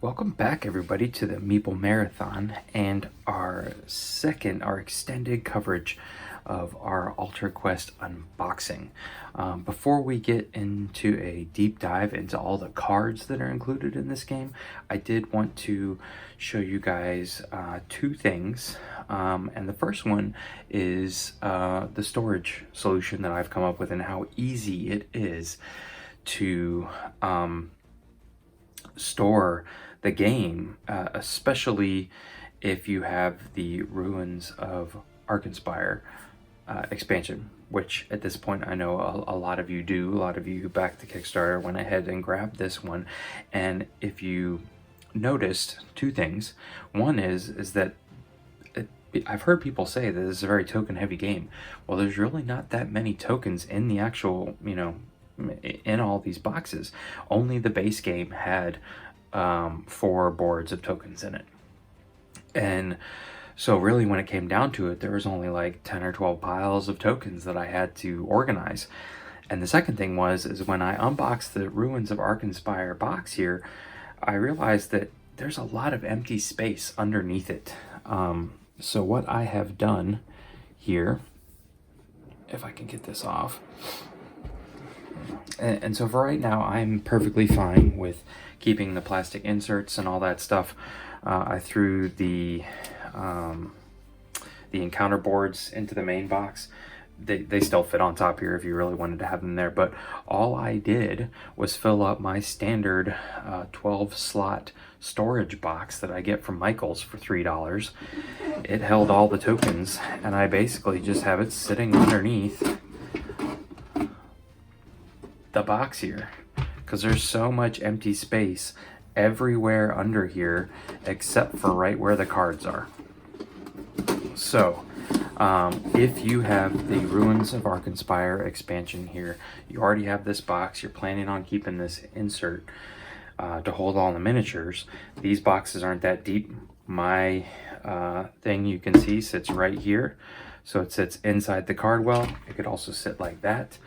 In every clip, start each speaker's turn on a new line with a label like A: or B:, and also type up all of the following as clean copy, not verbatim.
A: Welcome back, everybody, to the Meeple Marathon and our extended coverage of our Altar Quest unboxing. Before we get into a deep dive into all the cards that are included in this game, I did want to show you guys two things. And the first one is the storage solution that I've come up with and how easy it is to store the game, especially if you have the Ruins of Arkenspire expansion, which at this point I know a lot of you do. A lot of you who backed the Kickstarter went ahead and grabbed this one. And if you noticed two things, one is that I've heard people say that this is a very token heavy game. Well, there's really not that many tokens in the actual, in all these boxes. Only the base game had 4 boards of tokens in it. And so really when it came down to it, there was only like 10 or 12 piles of tokens that I had to organize. And the second thing is when I unboxed the Ruins of Arkenspire box here, I realized that there's a lot of empty space underneath it. So what I have done here, if I can get this off, and so for right now, I'm perfectly fine with keeping the plastic inserts and all that stuff. I threw the encounter boards into the main box. They still fit on top here if you really wanted to have them there, but all I did was fill up my standard 12 slot storage box that I get from Michael's for $3. It held all the tokens, and I basically just have it sitting underneath the box here, because there's so much empty space everywhere under here except for right where the cards are. So if you have the Ruins of Arkenspire expansion here, you already have this box, you're planning on keeping this insert to hold all the miniatures. These boxes aren't that deep. My thing, you can see, sits right here. So it sits inside the card well. It could also sit like that.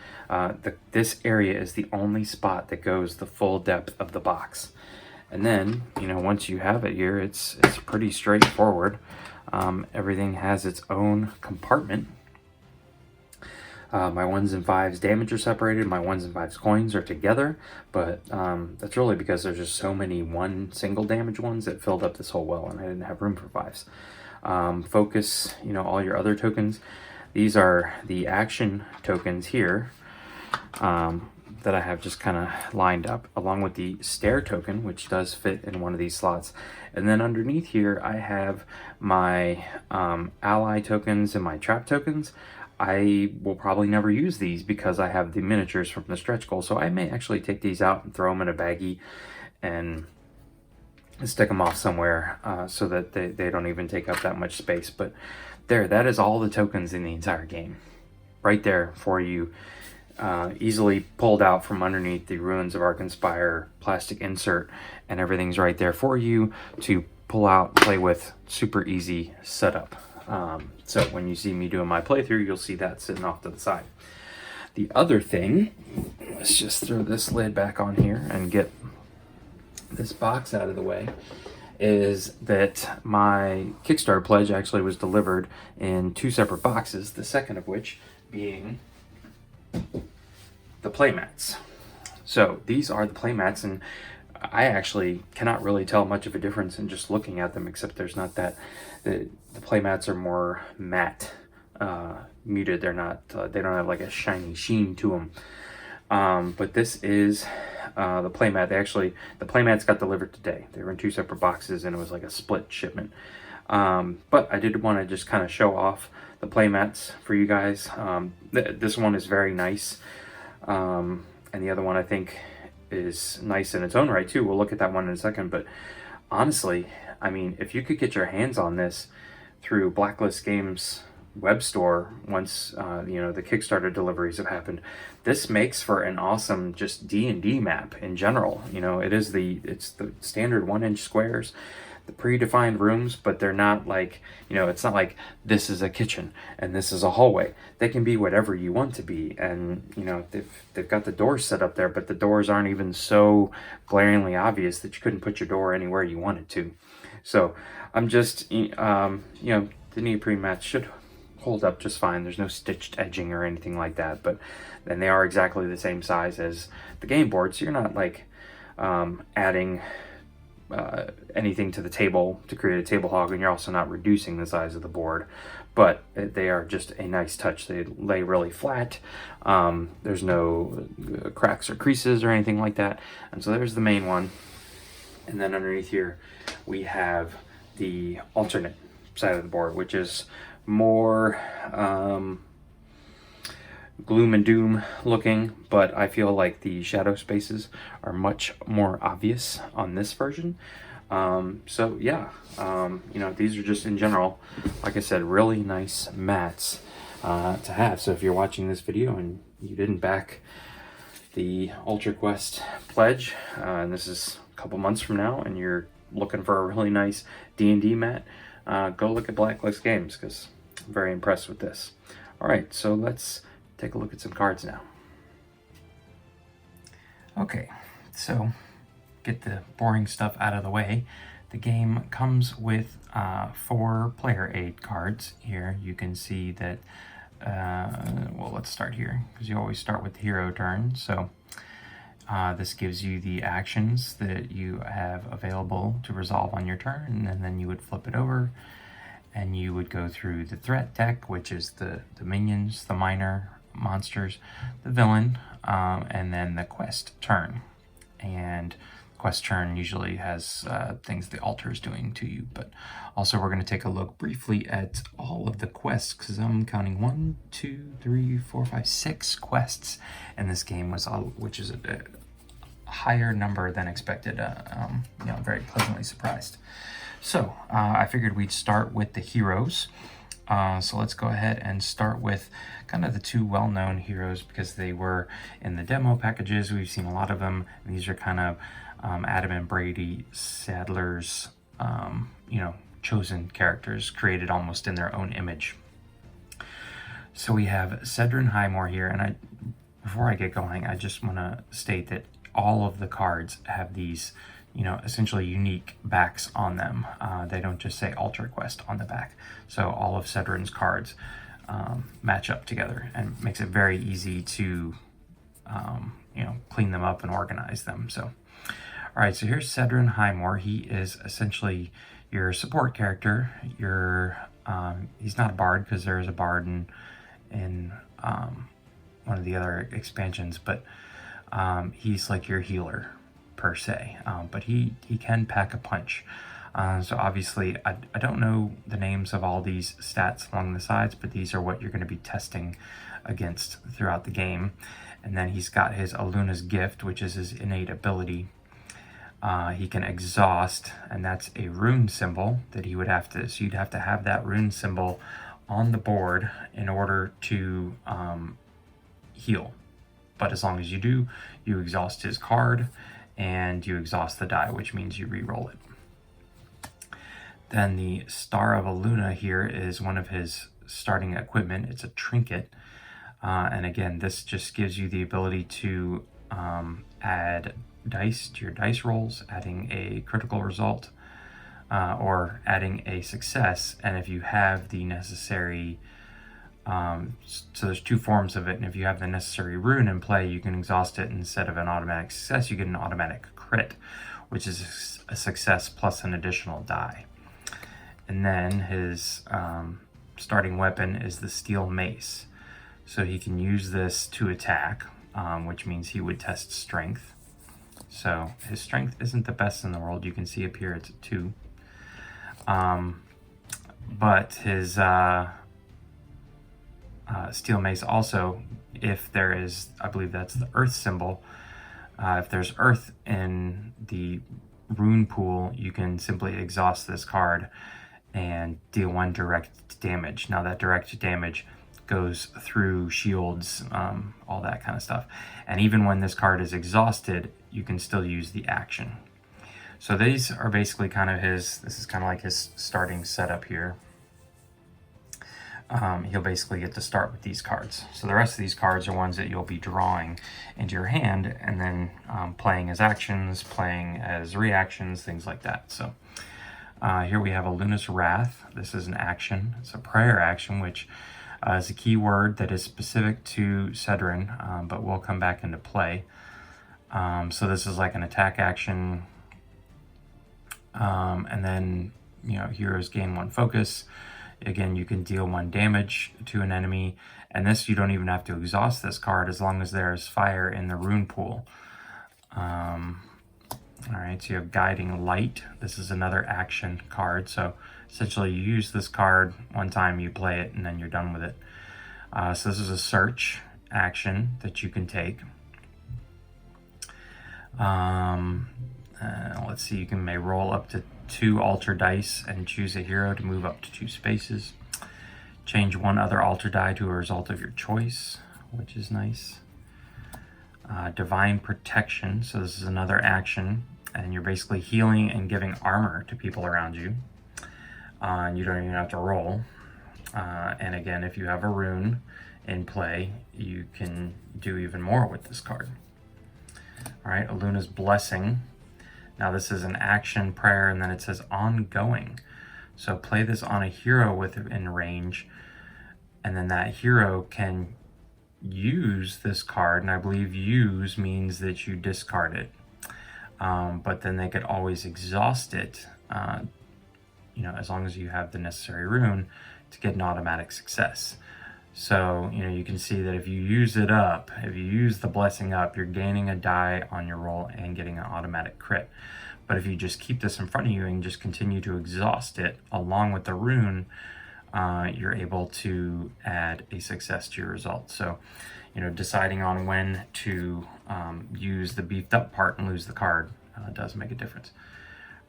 A: This area is the only spot that goes the full depth of the box. And then, once you have it here, it's pretty straightforward. Everything has its own compartment. My 1s and 5s damage are separated. My 1s and 5s coins are together. But that's really because there's just so many single damage ones that filled up this whole well, and I didn't have room for 5s. Focus, all your other tokens. These are the action tokens here that I have just kind of lined up, along with the stare token, which does fit in one of these slots. And then underneath here, I have my ally tokens and my trap tokens. I will probably never use these because I have the miniatures from the stretch goal, so I may actually take these out and throw them in a baggie and stick them off somewhere so that they don't even take up that much space. But that is all the tokens in the entire game right there for you, easily pulled out from underneath the Ruins of Arkenspire plastic insert, and everything's right there for you to pull out, play with. Super easy setup. So when you see me doing my playthrough, you'll see that sitting off to the side. The other thing, let's just throw this lid back on here and get this box out of the way, is that my Kickstarter pledge actually was delivered in 2 separate boxes, the second of which being the Playmats. So these are the Playmats, and I actually cannot really tell much of a difference in just looking at them, except there's not that the Playmats are more matte, muted. They're not they don't have like a shiny sheen to them. But this is the Playmat. The Playmats got delivered today. They were in 2 separate boxes, and it was like a split shipment. But I did want to just kind of show off the Playmats for you guys. This one is very nice, and the other one I think is nice in its own right too. We'll look at that one in a second. But honestly, I mean, if you could get your hands on this through Blacklist Games web store once the Kickstarter deliveries have happened, this makes for an awesome just D&D map in general. It's the standard 1-inch squares. the predefined rooms, but they're not like, you know, it's not like this is a kitchen and this is a hallway. They can be whatever you want to be. And, you know, they've got the doors set up there, but the doors aren't even so glaringly obvious that you couldn't put your door anywhere you wanted to. So I'm just, you know, the neoprene mats should hold up just fine. There's no stitched edging or anything like that, but then they are exactly the same size as the game board, so you're not like adding anything to the table to create a table hog, and you're also not reducing the size of the board, but they are just a nice touch. They lay really flat. There's no cracks or creases or anything like that. And so there's the main one, and then underneath here we have the alternate side of the board, which is more gloom and doom looking, but I feel like the shadow spaces are much more obvious on this version. So yeah, you know, these are just in general, like I said, really nice mats to have. So if you're watching this video and you didn't back the Ultra Quest pledge, and this is a couple months from now, and you're looking for a really nice D&D mat, go look at Blacklist Games, because I'm very impressed with this. All right, so let's take a look at some cards now. Okay, so get the boring stuff out of the way. The game comes with 4 player aid cards. Here you can see that, well, let's start here, because you always start with the hero turn. So this gives you the actions that you have available to resolve on your turn, and then you would flip it over and you would go through the threat deck, which is the minions, the minor monsters, the villain, and then the quest turn. And quest turn usually has things the altar is doing to you, but also we're going to take a look briefly at all of the quests, because I'm counting 1, 2, 3, 4, 5, 6 quests in this game, which is a higher number than expected. You know, very pleasantly surprised. So I figured we'd start with the heroes. So let's go ahead and start with kind of the 2 well-known heroes, because they were in the demo packages. We've seen a lot of them. These are kind of Adam and Brady Sadler's, you know, chosen characters created almost in their own image. So we have Cedrin Highmore here, and before I get going, I just want to state that all of the cards have these, you know, essentially unique backs on them. They don't just say Ultra Quest on the back. So all of Cedrin's cards match up together, and makes it very easy to, you know, clean them up and organize them. So, all right, so here's Cedrin Highmore. He is essentially your support character. He's not a bard, because there is a bard in one of the other expansions, but he's like your healer per se, but he can pack a punch. So obviously I don't know the names of all these stats along the sides, but these are what you're going to be testing against throughout the game. And then he's got his Eluna's Gift, which is his innate ability. He can exhaust, and that's a rune symbol that he would have to, so you'd have to have that rune symbol on the board in order to heal. But as long as you do, you exhaust his card and you exhaust the die, which means you re-roll it. Then the Star of Eluna here is one of his starting equipment. It's a trinket. And again, this just gives you the ability to add dice to your dice rolls, adding a critical result or adding a success. And if you have the necessary, so there's 2 forms of it, and if you have the necessary rune in play, you can exhaust it. Instead of an automatic success, you get an automatic crit, which is a success plus an additional die. And then his starting weapon is the steel mace. So he can use this to attack, which means he would test strength. So his strength isn't the best in the world. You can see up here it's a 2. But his steel mace also, if there is, I believe that's the earth symbol, if there's earth in the rune pool, you can simply exhaust this card and deal 1 direct damage. Now that direct damage goes through shields, all that kind of stuff. And even when this card is exhausted, you can still use the action. So these are basically kind of this is kind of like his starting setup here. He'll basically get to start with these cards. So the rest of these cards are ones that you'll be drawing into your hand and then playing as actions, playing as reactions, things like that. So here we have Eluna's Wrath. This is an action. It's a prayer action, which is a keyword that is specific to Cedrin, but will come back into play. So this is like an attack action. And then, heroes gain 1 focus. Again, you can deal 1 damage to an enemy, and this you don't even have to exhaust this card as long as there is fire in the rune pool. Alright, so you have Guiding Light. This is another action card, so essentially you use this card 1 time, you play it, and then you're done with it. So this is a search action that you can take. Let's see, you may roll up to 2 altar dice and choose a hero to move up to 2 spaces. Change 1 other altar die to a result of your choice, which is nice. Divine Protection, so this is another action, and you're basically healing and giving armor to people around you. And you don't even have to roll. And again, if you have a rune in play, you can do even more with this card. Alright, Eluna's Blessing. Now this is an action prayer, and then it says ongoing. So play this on a hero within range, and then that hero can use this card, and I believe use means that you discard it. But then they could always exhaust it, as long as you have the necessary rune to get an automatic success. So, you can see that if you use it up, if you use the blessing up, you're gaining a die on your roll and getting an automatic crit. But if you just keep this in front of you and just continue to exhaust it along with the rune, you're able to add a success to your result. So, deciding on when to use the beefed up part and lose the card does make a difference.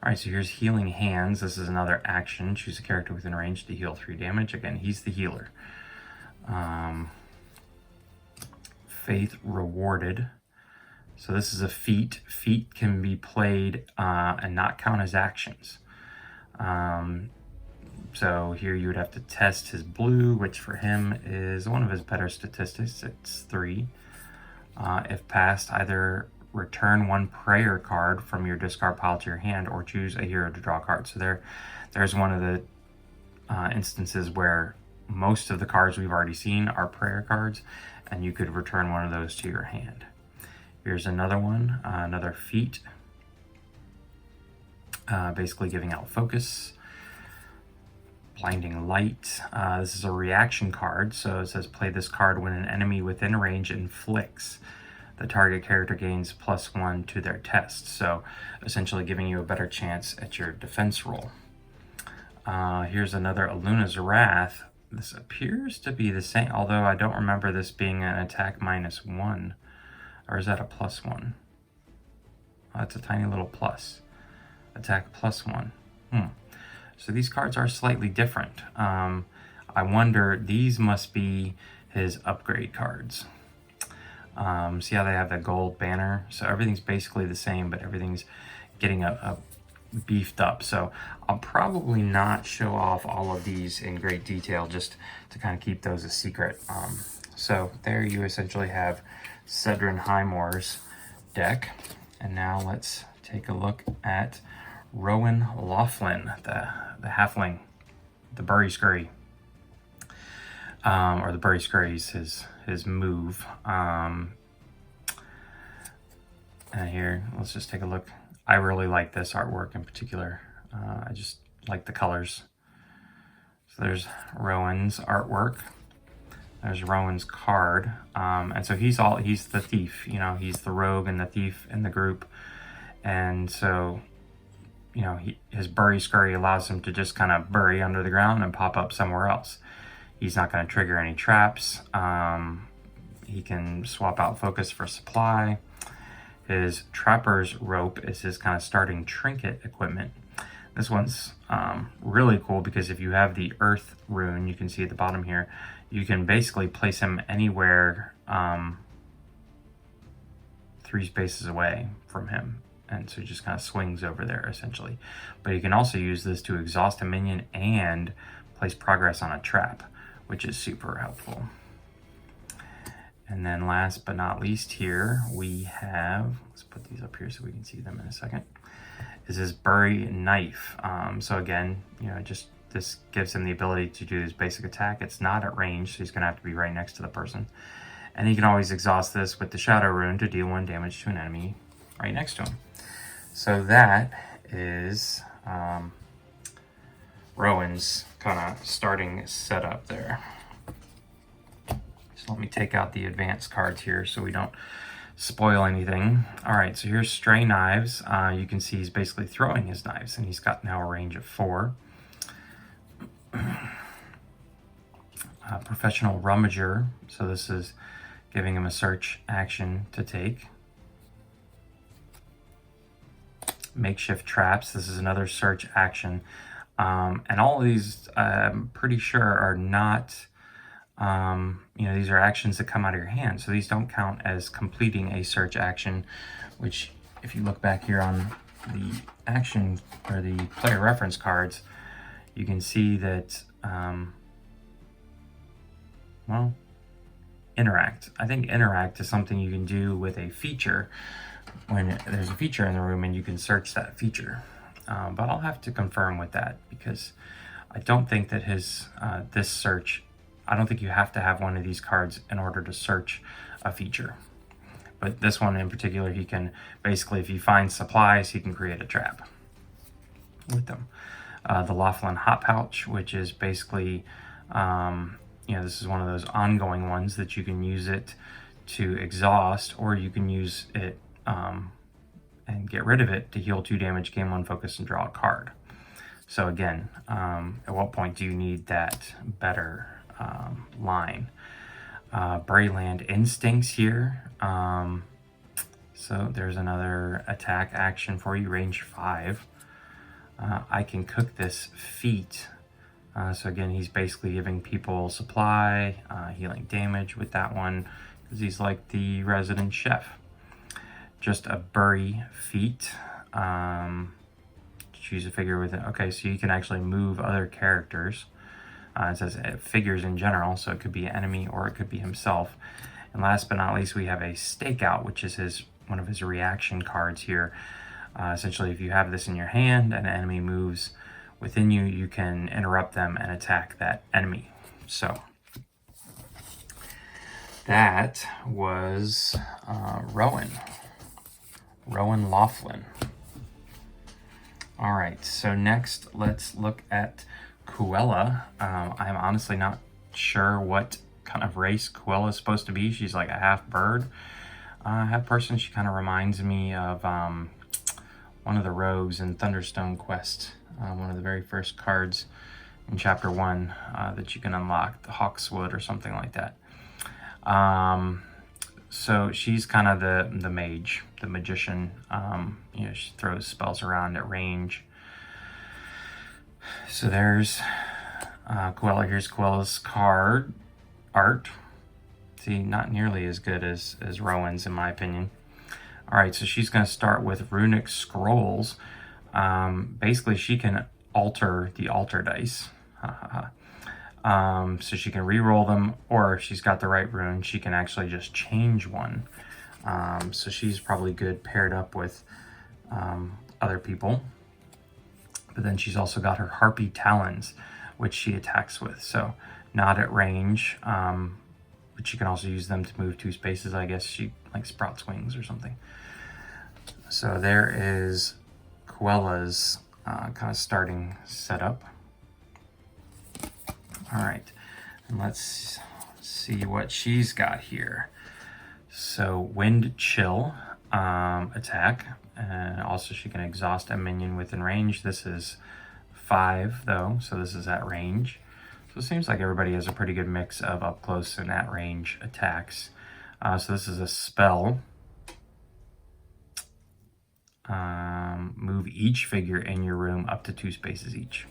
A: All right, so here's Healing Hands. This is another action. Choose a character within range to heal 3 damage. Again, he's the healer. Faith Rewarded. So this is a feat. Feat can be played and not count as actions. So here you would have to test his blue, which for him is one of his better statistics. It's 3. If passed, either return 1 prayer card from your discard pile to your hand or choose a hero to draw a card. So there's one of the instances where most of the cards we've already seen are prayer cards, and you could return 1 of those to your hand. Here's another one, another feat, basically giving out focus. Blinding Light. This is a reaction card, so it says play this card when an enemy within range inflicts. The target character gains +1 to their test, so essentially giving you a better chance at your defense roll. Here's another Eluna's Wrath. This appears to be the same, although I don't remember this being an attack -1. Or is that a +1? Oh, it's a tiny little plus. Attack +1. So these cards are slightly different. I wonder, these must be his upgrade cards. See how they have the gold banner? So everything's basically the same, but everything's getting a beefed up. So I'll probably not show off all of these in great detail, just to kind of keep those a secret. So there you essentially have Cedrin Highmore's deck. And now let's take a look at Rowan Laughlin, the halfling, the Burry Scurry. Or the Burry Scurry's his move. And here, let's just take a look. I really like this artwork in particular. I just like the colors. So there's Rowan's artwork. There's Rowan's card. And so he's the thief, he's the rogue and the thief in the group. And so, his Burry Scurry allows him to just kind of bury under the ground and pop up somewhere else. He's not going to trigger any traps. He can swap out focus for supply. His Trapper's Rope is his kind of starting trinket equipment. This one's really cool because if you have the Earth rune, you can see at the bottom here, you can basically place him anywhere 3 spaces away from him. and so he just kind of swings over there essentially. But you can also use this to exhaust a minion and place progress on a trap, which is super helpful. And then last but not least here, we have, let's put these up here so we can see them in a second, is this Burry Knife. So again, you know, just this gives him the ability to do his basic attack. It's not at range, so he's going to have to be right next to the person. And he can always exhaust this with the Shadow Rune to deal 1 damage to an enemy right next to him. So that is Rowan's kind of starting setup there. So let me take out the advanced cards here so we don't spoil anything. All right, so here's Stray Knives. You can see he's basically throwing his knives, and he's got now a range of 4. Professional Rummager. So this is giving him a search action to take. Makeshift Traps. This is another search action. And all of these, I'm pretty sure, are not, you know, these are actions that come out of your hand. So these don't count as completing a search action, which if you look back here on the action or the player reference cards, you can see that, well, interact. I think interact is something you can do with a feature when there's a feature in the room and you can search that feature. But I'll have to confirm with that because I don't think that his this search, I don't think you have to have one of these cards in order to search a feature. But this one in particular, he can basically, if he finds supplies, he can create a trap with them. The Laughlin Hot Pouch, which is basically, you know, this is one of those ongoing ones that you can use it to exhaust, or you can use it and get rid of it to heal 2 damage, gain 1 focus, and draw a card. So again, at what point do you need that better line? Brayland Instincts here. So there's another attack action for you, range 5. I can cook this feat. So again, he's basically giving people supply, healing damage with that one, because he's like the resident chef. Just a Burry feat. Choose a figure with it. Okay, so you can actually move other characters. It says figures in general, so it could be an enemy or it could be himself. And last but not least, we have a Stakeout, which is one of his reaction cards here. Essentially, if you have this in your hand and an enemy moves within you, you can interrupt them and attack that enemy. So that was Rowan Laughlin. All right, so next let's look at Coella. I'm honestly not sure what kind of race Coella is supposed to be. She's like a half bird, half person. She kind of reminds me of one of the rogues in Thunderstone Quest, one of the very first cards in Chapter 1 that you can unlock, the Hawkswood or something like that. So she's kind of the mage, the magician. You know, she throws spells around at range. So there's Coella. Here's Coella's card art. See, not nearly as good as Rowan's in my opinion. All right, so she's going to start with Runic Scrolls. Basically, she can alter the altar dice. So she can re-roll them, or if she's got the right rune, she can actually just change one. So she's probably good paired up with other people. But then she's also got her Harpy Talons, which she attacks with. So not at range, but she can also use them to move 2 spaces. I guess she like sprouts wings or something. So there is Coella's kind of starting setup. All right, and let's see what she's got here. So Wind Chill attack, and also she can exhaust a minion within range. This is 5 though, so this is at range. So it seems like everybody has a pretty good mix of up close and at range attacks. So this is a spell. Move each figure in your room up to 2 spaces each.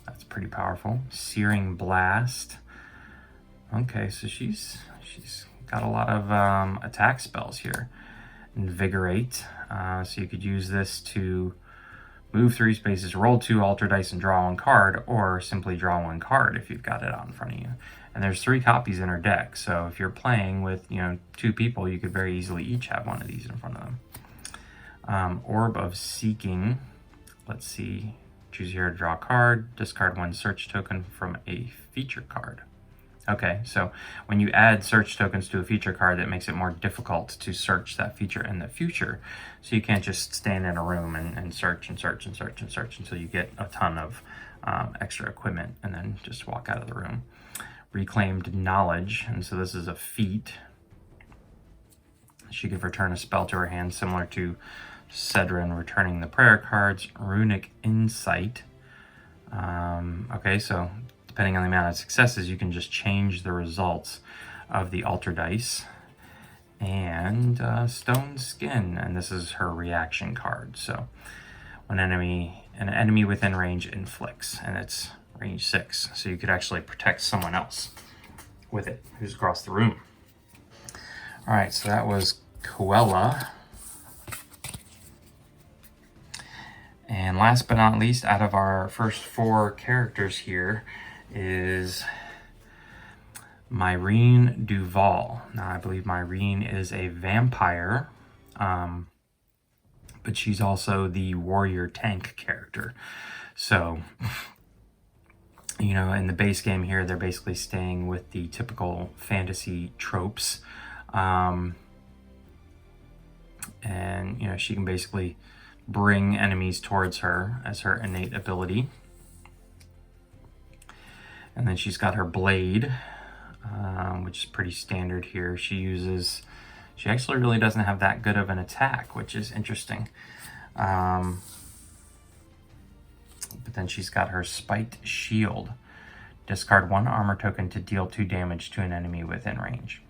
A: That's pretty powerful. Searing Blast. Okay, so she's got a lot of attack spells here. Invigorate. So you could use this to move 3 spaces, roll 2 alter dice, and draw 1 card, or simply draw 1 card if you've got it out in front of you. And there's 3 copies in her deck, so if you're playing with 2 people, you could very easily each have one of these in front of them. Orb of Seeking. Let's see. Choose here to draw a card. Discard 1 search token from a feature card. Okay, so when you add search tokens to a feature card, that makes it more difficult to search that feature in the future. So you can't just stand in a room and search and search and search and search until you get a ton of extra equipment and then just walk out of the room. Reclaimed Knowledge, and so this is a feat. She could return a spell to her hand, similar to Cedrin returning the prayer cards. Runic Insight. Okay, so depending on the amount of successes, you can just change the results of the alter dice. And Stone Skin, and this is her reaction card. So when an enemy within range inflicts, and it's range 6, so you could actually protect someone else with it who's across the room. All right, so that was Coella. And last but not least, out of our first 4 characters here is Myrin Duvall. Now, I believe Myrin is a vampire, but she's also the warrior tank character. So, in the base game here, they're basically staying with the typical fantasy tropes. And, she can basically bring enemies towards her as her innate ability. And then she's got her blade, which is pretty standard here. She actually really doesn't have that good of an attack, which is interesting. But then she's got her spiked shield. Discard 1 armor token to deal 2 damage to an enemy within range.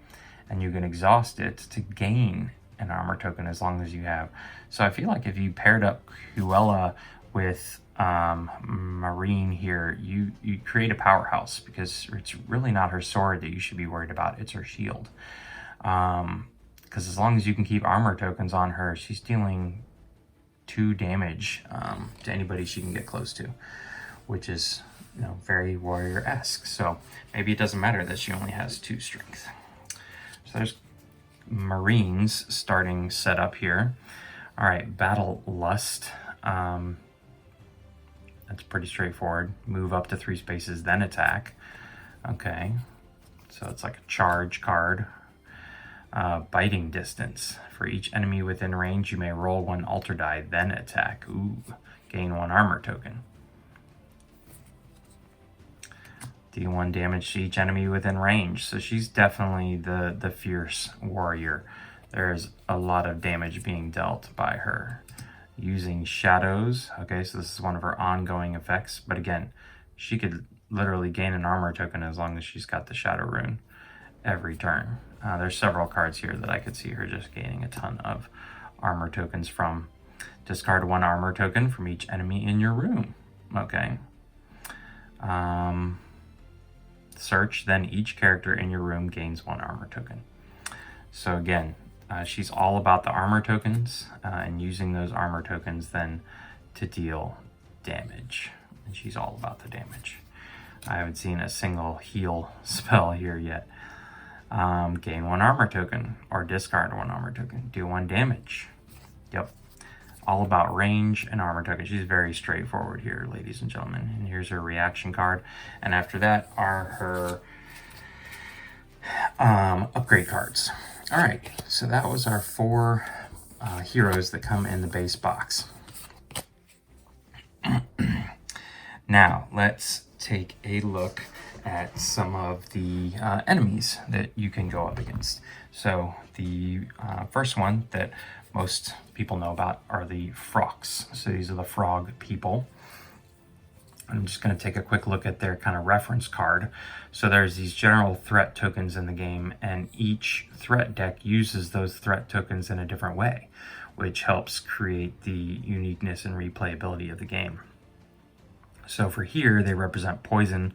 A: And you can exhaust it to gain an armor token as long as you have. So I feel like if you paired up Coella with Myrin here, you create a powerhouse, because it's really not her sword that you should be worried about, it's her shield. Because as long as you can keep armor tokens on her, she's dealing 2 damage to anybody she can get close to, which is very warrior-esque. So maybe it doesn't matter that she only has 2 strength. So there's Myrin's starting setup here. All right, Battle Lust. That's pretty straightforward. Move up to 3 spaces, then attack. Okay, so it's like a charge card. Biting Distance. For each enemy within range, you may roll 1 alter die, then attack. Ooh, gain 1 armor token. Deal 1 damage to each enemy within range. So she's definitely the fierce warrior. There's a lot of damage being dealt by her. Using Shadows. Okay, so this is one of her ongoing effects. But again, she could literally gain an armor token as long as she's got the Shadow Rune every turn. There's several cards here that I could see her just gaining a ton of armor tokens from. Discard 1 armor token from each enemy in your room. Okay. Search, then each character in your room gains 1 armor token. So again, she's all about the armor tokens and using those armor tokens then to deal damage. And she's all about the damage. I haven't seen a single heal spell here yet. Gain 1 armor token or discard 1 armor token. Do 1 damage. Yep. All about range and armor token. She's very straightforward here, ladies and gentlemen. And here's her reaction card. And after that are her upgrade cards. All right, so that was our 4 heroes that come in the base box. Now, let's take a look at some of the enemies that you can go up against. So the first one that most people know about are the Frogs. So these are the frog people. I'm just going to take a quick look at their kind of reference card. So there's these general threat tokens in the game, and each threat deck uses those threat tokens in a different way, which helps create the uniqueness and replayability of the game. So for here, they represent poison,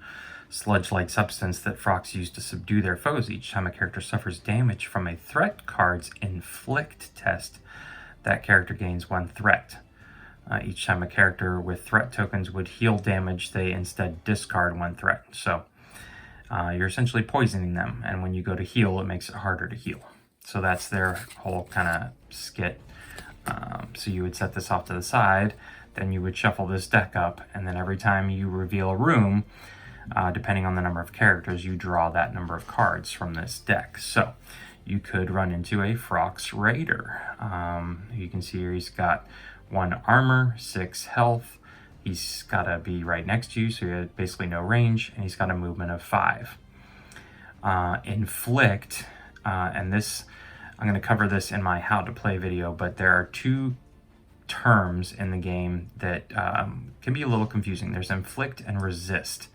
A: sludge-like substance that frogs use to subdue their foes. Each time a character suffers damage from a threat card's inflict test, that character gains 1 threat. Each time a character with threat tokens would heal damage, they instead discard 1 threat. So you're essentially poisoning them, and when you go to heal, it makes it harder to heal. So that's their whole kind of skit. So you would set this off to the side, then you would shuffle this deck up, and then every time you reveal a room, depending on the number of characters, you draw that number of cards from this deck. So you could run into a Frox Raider. You can see here he's got 1 armor, 6 health. He's got to be right next to you, so you have basically no range, and he's got a movement of 5. Inflict, and this, I'm going to cover this in my how to play video, but there are 2 terms in the game that can be a little confusing. There's inflict and resist.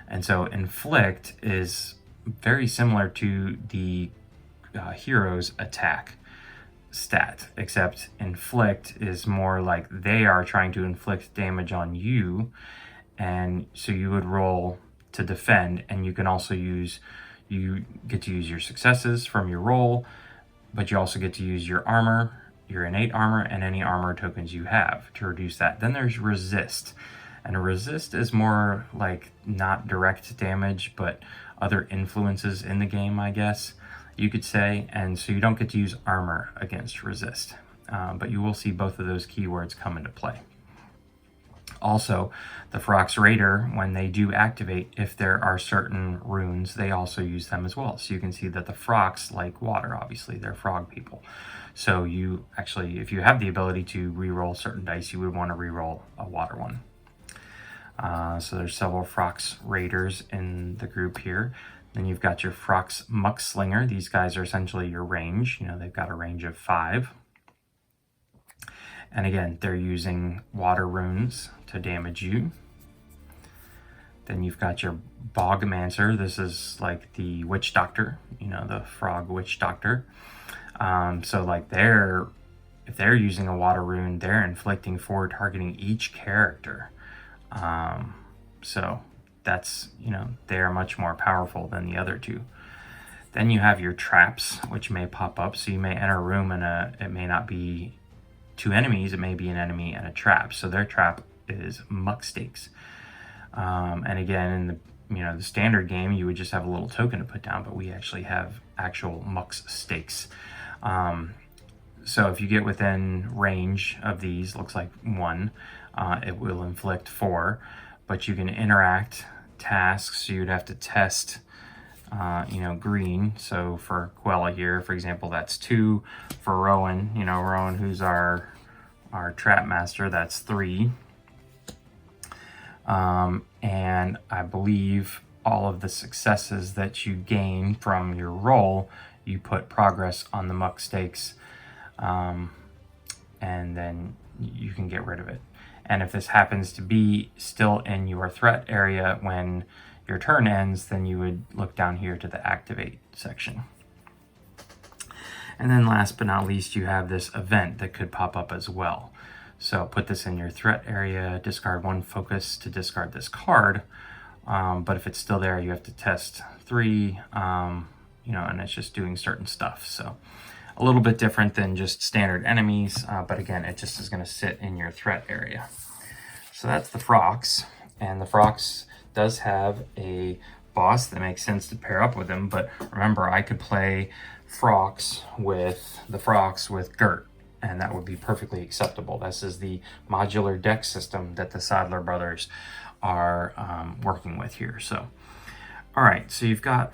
A: And so inflict is very similar to the hero's attack stat, except inflict is more like they are trying to inflict damage on you, and so you would roll to defend, and you can also you get to use your successes from your roll, but you also get to use your armor, your innate armor, and any armor tokens you have to reduce that. Then there's resist, and resist is more like not direct damage, but other influences in the game, I guess you could say, and so you don't get to use armor against resist, but you will see both of those keywords come into play. Also, the Frox Raider, when they do activate, if there are certain runes, they also use them as well. So you can see that the Frox like water, obviously, they're frog people. So you actually, if you have the ability to reroll certain dice, you would want to reroll a water one. So there's several Frox Raiders in the group here. Then you've got your Frox Muckslinger. These guys are essentially your range. You know, they've got a range of 5. And again, they're using water runes to damage you. Then you've got your Bogmancer. This is like the Witch Doctor, you know, the Frog Witch Doctor. So like if they're using a water rune, they're inflicting 4, targeting each character. So that's, you know, they are much more powerful than the other 2. Then you have your traps, which may pop up. So you may enter a room and it may not be 2 enemies, it may be an enemy and a trap. So their trap is muck stakes. And again, in the standard game, you would just have a little token to put down, but we actually have actual muck's stakes. So if you get within range of these, looks like 1, it will inflict 4, but you can interact tasks. So you'd have to test, green. So for Coella here, for example, that's 2. For Rowan, Rowan, who's our trap master, that's 3. And I believe all of the successes that you gain from your roll, you put progress on the muck stakes, and then you can get rid of it. And if this happens to be still in your threat area when your turn ends, then you would look down here to the activate section. And then last but not least, you have this event that could pop up as well. So put this in your threat area, discard 1 focus to discard this card. But if it's still there, you have to test 3, and it's just doing certain stuff. So a little bit different than just standard enemies, but again, it just is going to sit in your threat area. So that's the Frox, and the Frox does have a boss that makes sense to pair up with him, but remember, I could play Frox with Gert, and that would be perfectly acceptable. This is the modular deck system that the Sadler brothers are working with here. So, all right, so you've got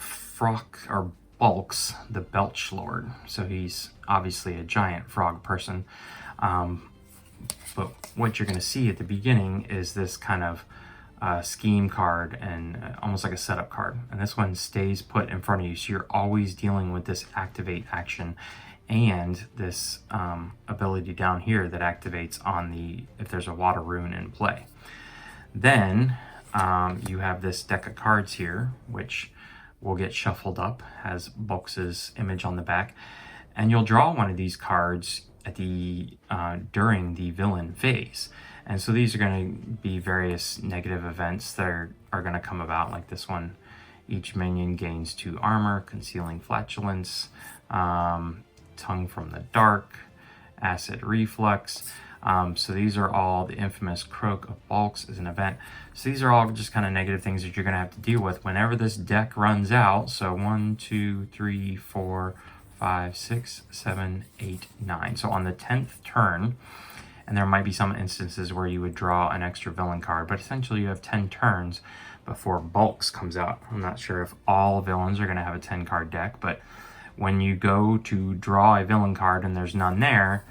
A: Bulks, the Belch Lord. So he's obviously a giant frog person. But what you're going to see at the beginning is this kind of scheme card and almost like a setup card. And this one stays put in front of you. So you're always dealing with this activate action and this ability down here that activates on if there's a water rune in play. Then you have this deck of cards here, which will get shuffled up, has Bulks' image on the back, and you'll draw one of these cards at during the villain phase. And so these are going to be various negative events that are going to come about, like this one. Each minion gains 2 armor, concealing flatulence, tongue from the dark, acid reflux. So these are all the infamous Croak of Bulks as an event. So these are all just kind of negative things that you're going to have to deal with whenever this deck runs out. So 1, 2, 3, 4, 5, 6, 7, 8, 9. So on the 10th turn, and there might be some instances where you would draw an extra villain card, but essentially you have 10 turns before Bulks comes out. I'm not sure if all villains are going to have a 10 card deck, but when you go to draw a villain card and there's none there,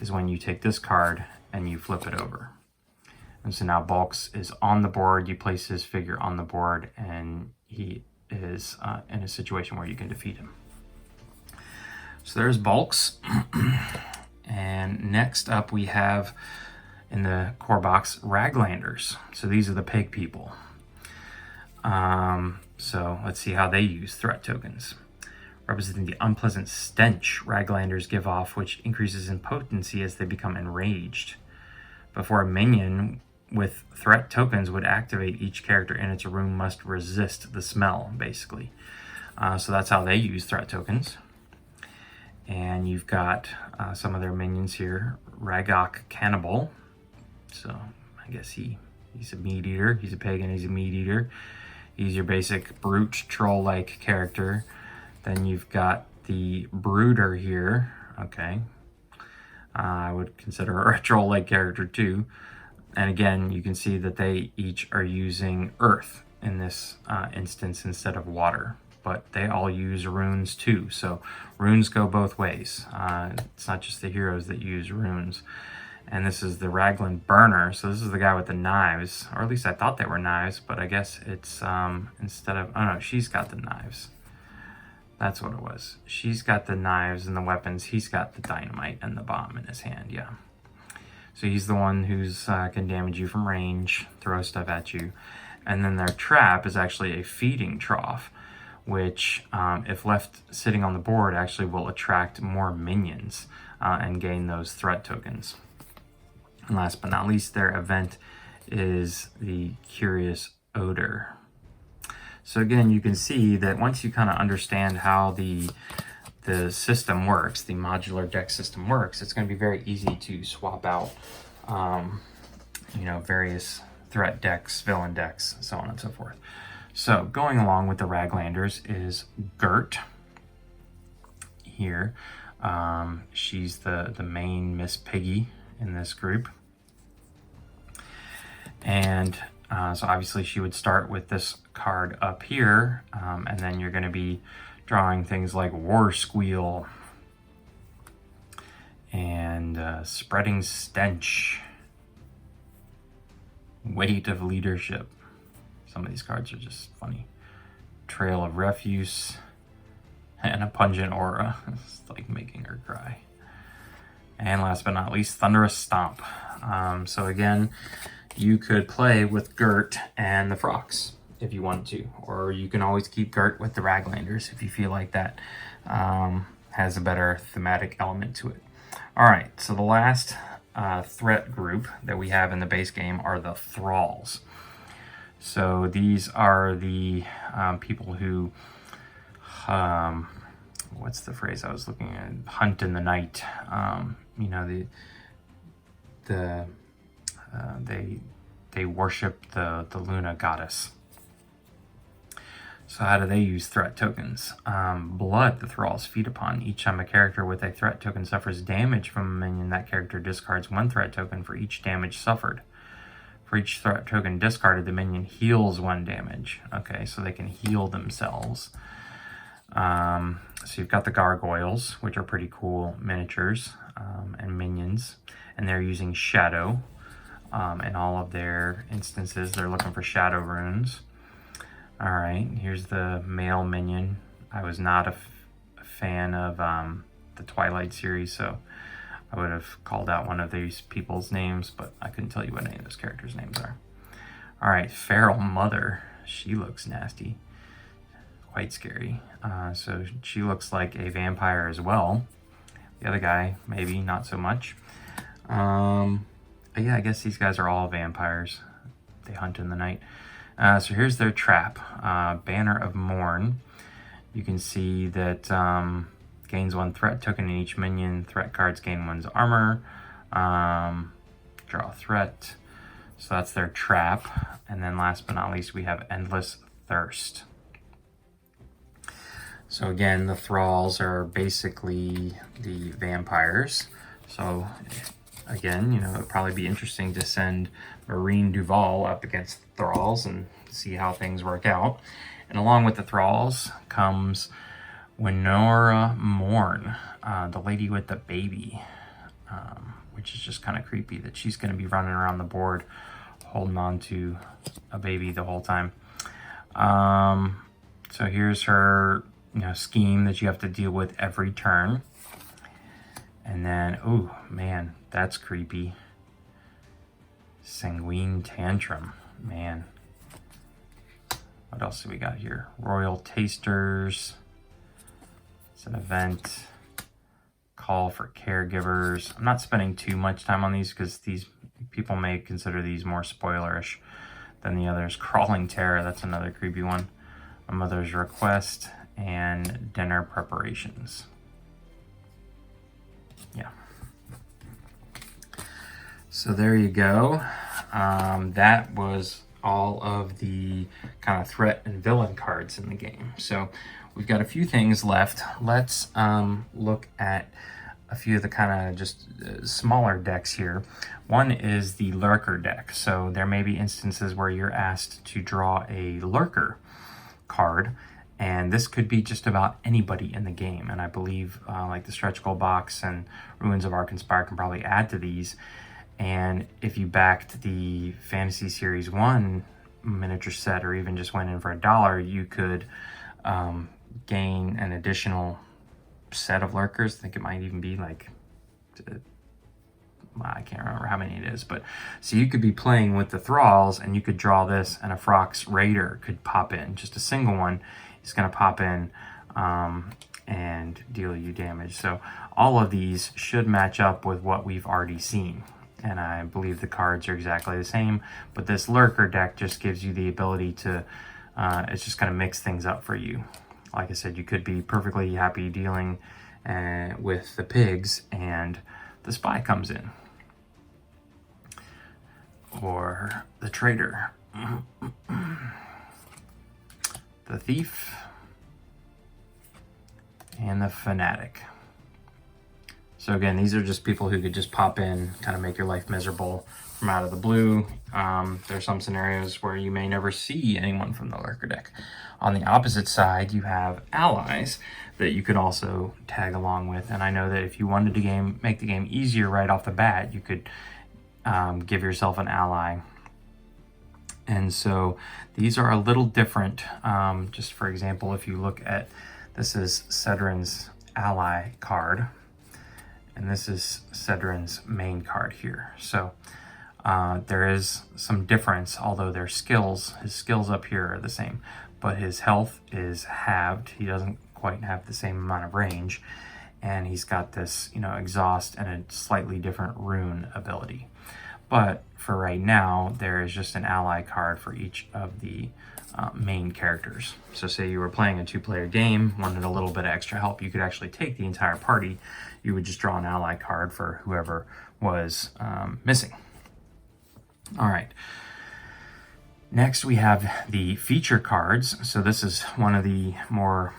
A: is when you take this card and you flip it over. And so now Bulks is on the board, you place his figure on the board, and he is in a situation where you can defeat him. So there's Bulks. And next up we have, in the core box, Raglanders. So these are the pig people. So let's see how they use threat tokens. Representing the unpleasant stench Raglanders give off, which increases in potency as they become enraged. Before a minion with threat tokens would activate, each character in its room must resist the smell, basically. So that's how they use threat tokens. And you've got some of their minions here. Ragok Cannibal. So I guess he's a meat eater. He's a pagan, he's a meat eater. He's your basic brute troll-like character. Then you've got the Brooder here. Okay. I would consider her a troll-like character too. And again, you can see that they each are using earth in this instance instead of water. But they all use runes too. So runes go both ways. It's not just the heroes that use runes. And this is the Raglan Burner. So this is the guy with the knives. Or at least I thought they were knives. But I guess it's instead of... Oh no, she's got the knives. That's what it was. She's got the knives and the weapons. He's got the dynamite and the bomb in his hand, yeah. So he's the one who's can damage you from range, throw stuff at you. And then their trap is actually a feeding trough, which, if left sitting on the board, actually will attract more minions and gain those threat tokens. And last but not least, their event is the Curious Odor. So again, you can see that once you kind of understand how the system works, the modular deck system works, it's going to be very easy to swap out, you know, various threat decks, villain decks, so on and so forth. So going along with the Raglanders is Gert here. She's the main Miss Piggy in this group. And so obviously she would start with this card up here, and then you're going to be drawing things like War Squeal and Spreading Stench, Weight of Leadership. Some of these cards are just funny. Trail of Refuse and a Pungent Aura. It's like making her cry. And last but not least, Thunderous Stomp. So again, you could play with Gert and the Frocks if you want to, or you can always keep Gert with the Raglanders if you feel like that has a better thematic element to it. All right, so the last threat group that we have in the base game are the Thralls. So these are the people who, what's the phrase I was looking at? Hunt in the night. You know, they worship the Luna goddess. So how do they use threat tokens? Blood the Thralls feed upon. Each time a character with a threat token suffers damage from a minion, that character discards 1 threat token for each damage suffered. For each threat token discarded, the minion heals 1 damage. Okay, so they can heal themselves. So you've got the Gargoyles, which are pretty cool miniatures and minions. And they're using Shadow. In all of their instances, they're looking for Shadow runes. All right, here's the male minion. I was not a fan of the Twilight series, so I would have called out one of these people's names, but I couldn't tell you what any of those characters' names are. All right, Feral Mother. She looks nasty. Quite scary. So she looks like a vampire as well. The other guy, maybe not so much. And But yeah, I guess these guys are all vampires. They hunt in the night. So here's their trap. Banner of Morn. You can see that gains 1 threat token in each minion. Threat cards gain 1's armor. Draw a threat. So that's their trap. And then last but not least, we have Endless Thirst. So again, the Thralls are basically the vampires. So again, you know, it'd probably be interesting to send Myrin Duvall up against the Thralls and see how things work out. And along with the Thralls comes Winora Morn, the lady with the baby, which is just kind of creepy that she's going to be running around the board holding on to a baby the whole time. So here's her, you know, scheme that you have to deal with every turn. And then, oh man, that's creepy. Sanguine Tantrum, man. What else do we got here? Royal Tasters. It's an event. Call for Caregivers. I'm not spending too much time on these because these people may consider these more spoilerish than the others. Crawling Terror, that's another creepy one. A Mother's Request and Dinner Preparations. Yeah. So there you go. That was all of the kind of threat and villain cards in the game. So we've got a few things left. Let's look at a few of the kind of just smaller decks here. One is the Lurker Deck. So there may be instances where you're asked to draw a Lurker card, and this could be just about anybody in the game. And I believe like the Stretch Goal Box and Ruins of Arkenspire can probably add to these. And if you backed the Fantasy Series 1 miniature set or even just went in for $1, you could gain an additional set of Lurkers. I think it might even be like, I can't remember how many it is, but so you could be playing with the Thralls and you could draw this, and a Frox Raider could pop in. Just a single one is going to pop in and deal you damage. So all of these should match up with what we've already seen. And I believe the cards are exactly the same, but this Lurker deck just gives you the ability to, it's just going to mix things up for you. Like I said, you could be perfectly happy dealing with the pigs and the spy comes in. Or the traitor. The thief. And the fanatic. So again, these are just people who could just pop in, kind of make your life miserable from out of the blue. There's some scenarios where you may never see anyone from the Lurker deck. On the opposite side, you have allies that you could also tag along with. And I know that if you wanted to make the game easier right off the bat, you could give yourself an ally. And so these are a little different. Just for example, if you look at, this is Cedrin's ally card. And this is Cedrin's main card here. So there is some difference, although their skills, his skills up here are the same, but his health is halved. He doesn't quite have the same amount of range. And he's got this, you know, exhaust and a slightly different rune ability. But for right now, there is just an ally card for each of the main characters. So say you were playing a 2-player game, wanted a little bit of extra help, you could actually take the entire party. You would just draw an ally card for whoever was missing. All right. Next, we have the feature cards. So this is one of the more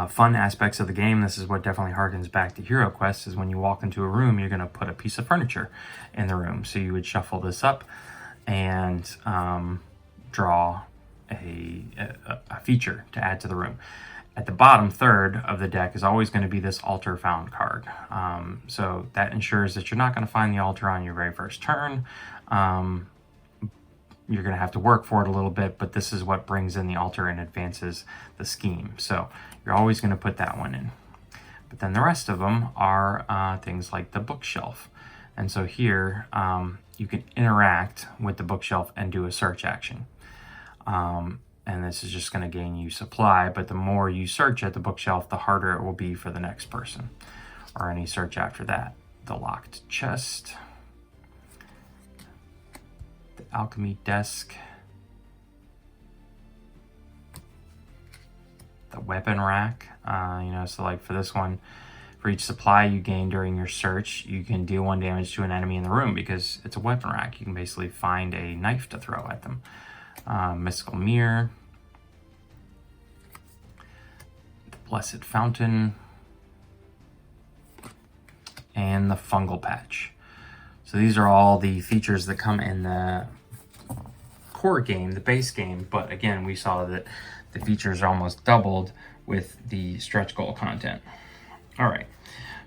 A: fun aspects of the game. This is what definitely harkens back to Hero Quest, is when you walk into a room, you're going to put a piece of furniture in the room. So you would shuffle this up and draw a feature to add to the room. At the bottom third of the deck is always going to be this altar found card. So that ensures that you're not going to find the altar on your very first turn. You're going to have to work for it a little bit, but this is what brings in the altar and advances the scheme. So you're always going to put that one in. But then the rest of them are things like the bookshelf. And so here you can interact with the bookshelf and do a search action. And this is just going to gain you supply, but the more you search at the bookshelf, the harder it will be for the next person or any search after that. The locked chest. alchemy desk, the weapon rack. You know, so like for this one, for each supply you gain during your search, you can deal 1 damage to an enemy in the room because it's a weapon rack. You can basically find a knife to throw at them. Mystical mirror, the blessed fountain, and the fungal patch. So these are all the features that come in the core game, the base game, but again, we saw that the features are almost doubled with the stretch goal content. All right,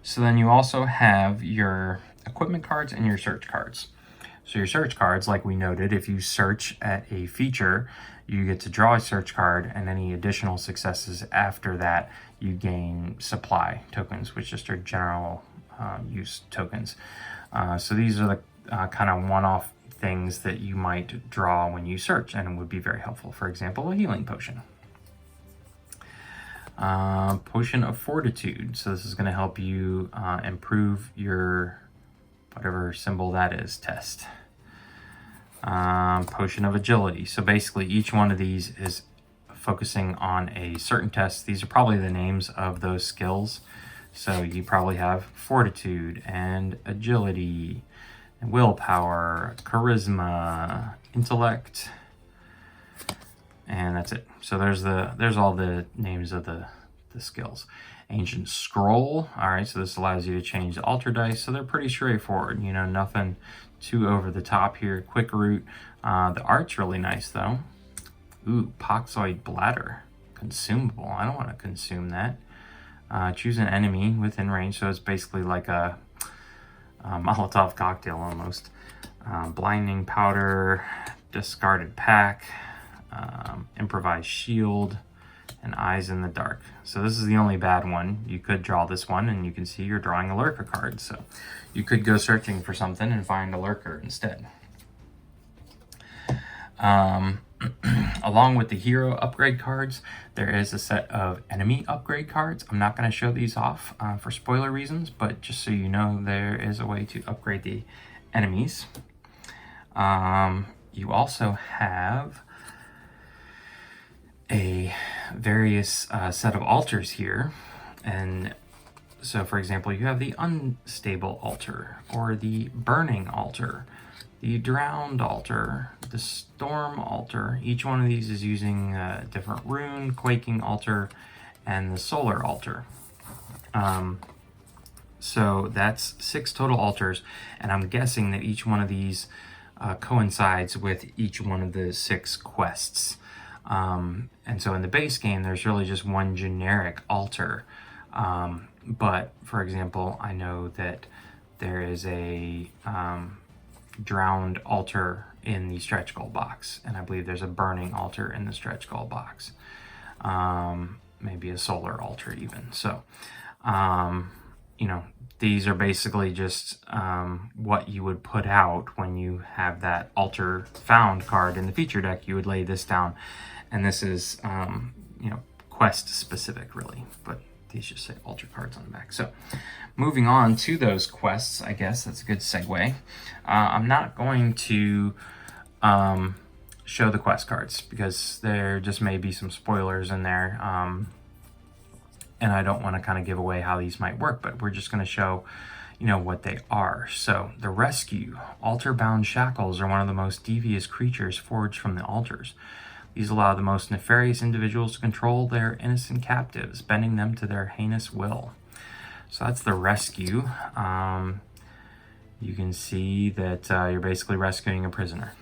A: so then you also have your equipment cards and your search cards. So your search cards, like we noted, if you search at a feature, you get to draw a search card, and any additional successes after that, you gain supply tokens, which just are general use tokens. So these are the kind of one-off things that you might draw when you search, and it would be very helpful. For example, a healing potion. Potion of Fortitude. So this is going to help you improve your whatever symbol that is test. Potion of Agility. So basically each one of these is focusing on a certain test. These are probably the names of those skills. So you probably have Fortitude and Agility, and Willpower, Charisma, Intellect, and that's it. So there's all the names of the skills. Ancient Scroll. All right, so this allows you to change the altar dice. So they're pretty straightforward. You know, nothing too over the top here. Quick Root. The art's really nice though. Ooh, Poxoid Bladder. Consumable. I don't want to consume that. Choose an enemy within range. So it's basically like a Molotov cocktail almost. Blinding Powder. Discarded Pack. Improvised Shield, and Eyes in the Dark. So this is the only bad one. You could draw this one, and you can see you're drawing a Lurker card. So you could go searching for something and find a Lurker instead. Along with the hero upgrade cards, there is a set of enemy upgrade cards. I'm not going to show these off for spoiler reasons, but just so you know, there is a way to upgrade the enemies. You also have a various set of altars here, and so for example you have the unstable altar, or the burning altar, the drowned altar, the storm altar. Each one of these is using a different rune, quaking altar, and the solar altar. So that's 6 total altars, and I'm guessing that each one of these coincides with each one of the 6 quests. And so in the base game, there's really just one generic altar. But for example, I know that there is a drowned altar in the stretch goal box, and I believe there's a burning altar in the stretch goal box. Maybe a solar altar even. So, you know, these are basically just what you would put out when you have that altar found card in the feature deck. You would lay this down, and this is, you know, quest specific really, but these just say altar cards on the back. So moving on to those quests, I guess that's a good segue. I'm not going to show the quest cards because there just may be some spoilers in there. And I don't want to kind of give away how these might work, but we're just going to show, you know, what they are. So the rescue, altar-bound shackles are one of the most devious creatures forged from the altars. These allow the most nefarious individuals to control their innocent captives, bending them to their heinous will. So that's the rescue. You can see that you're basically rescuing a prisoner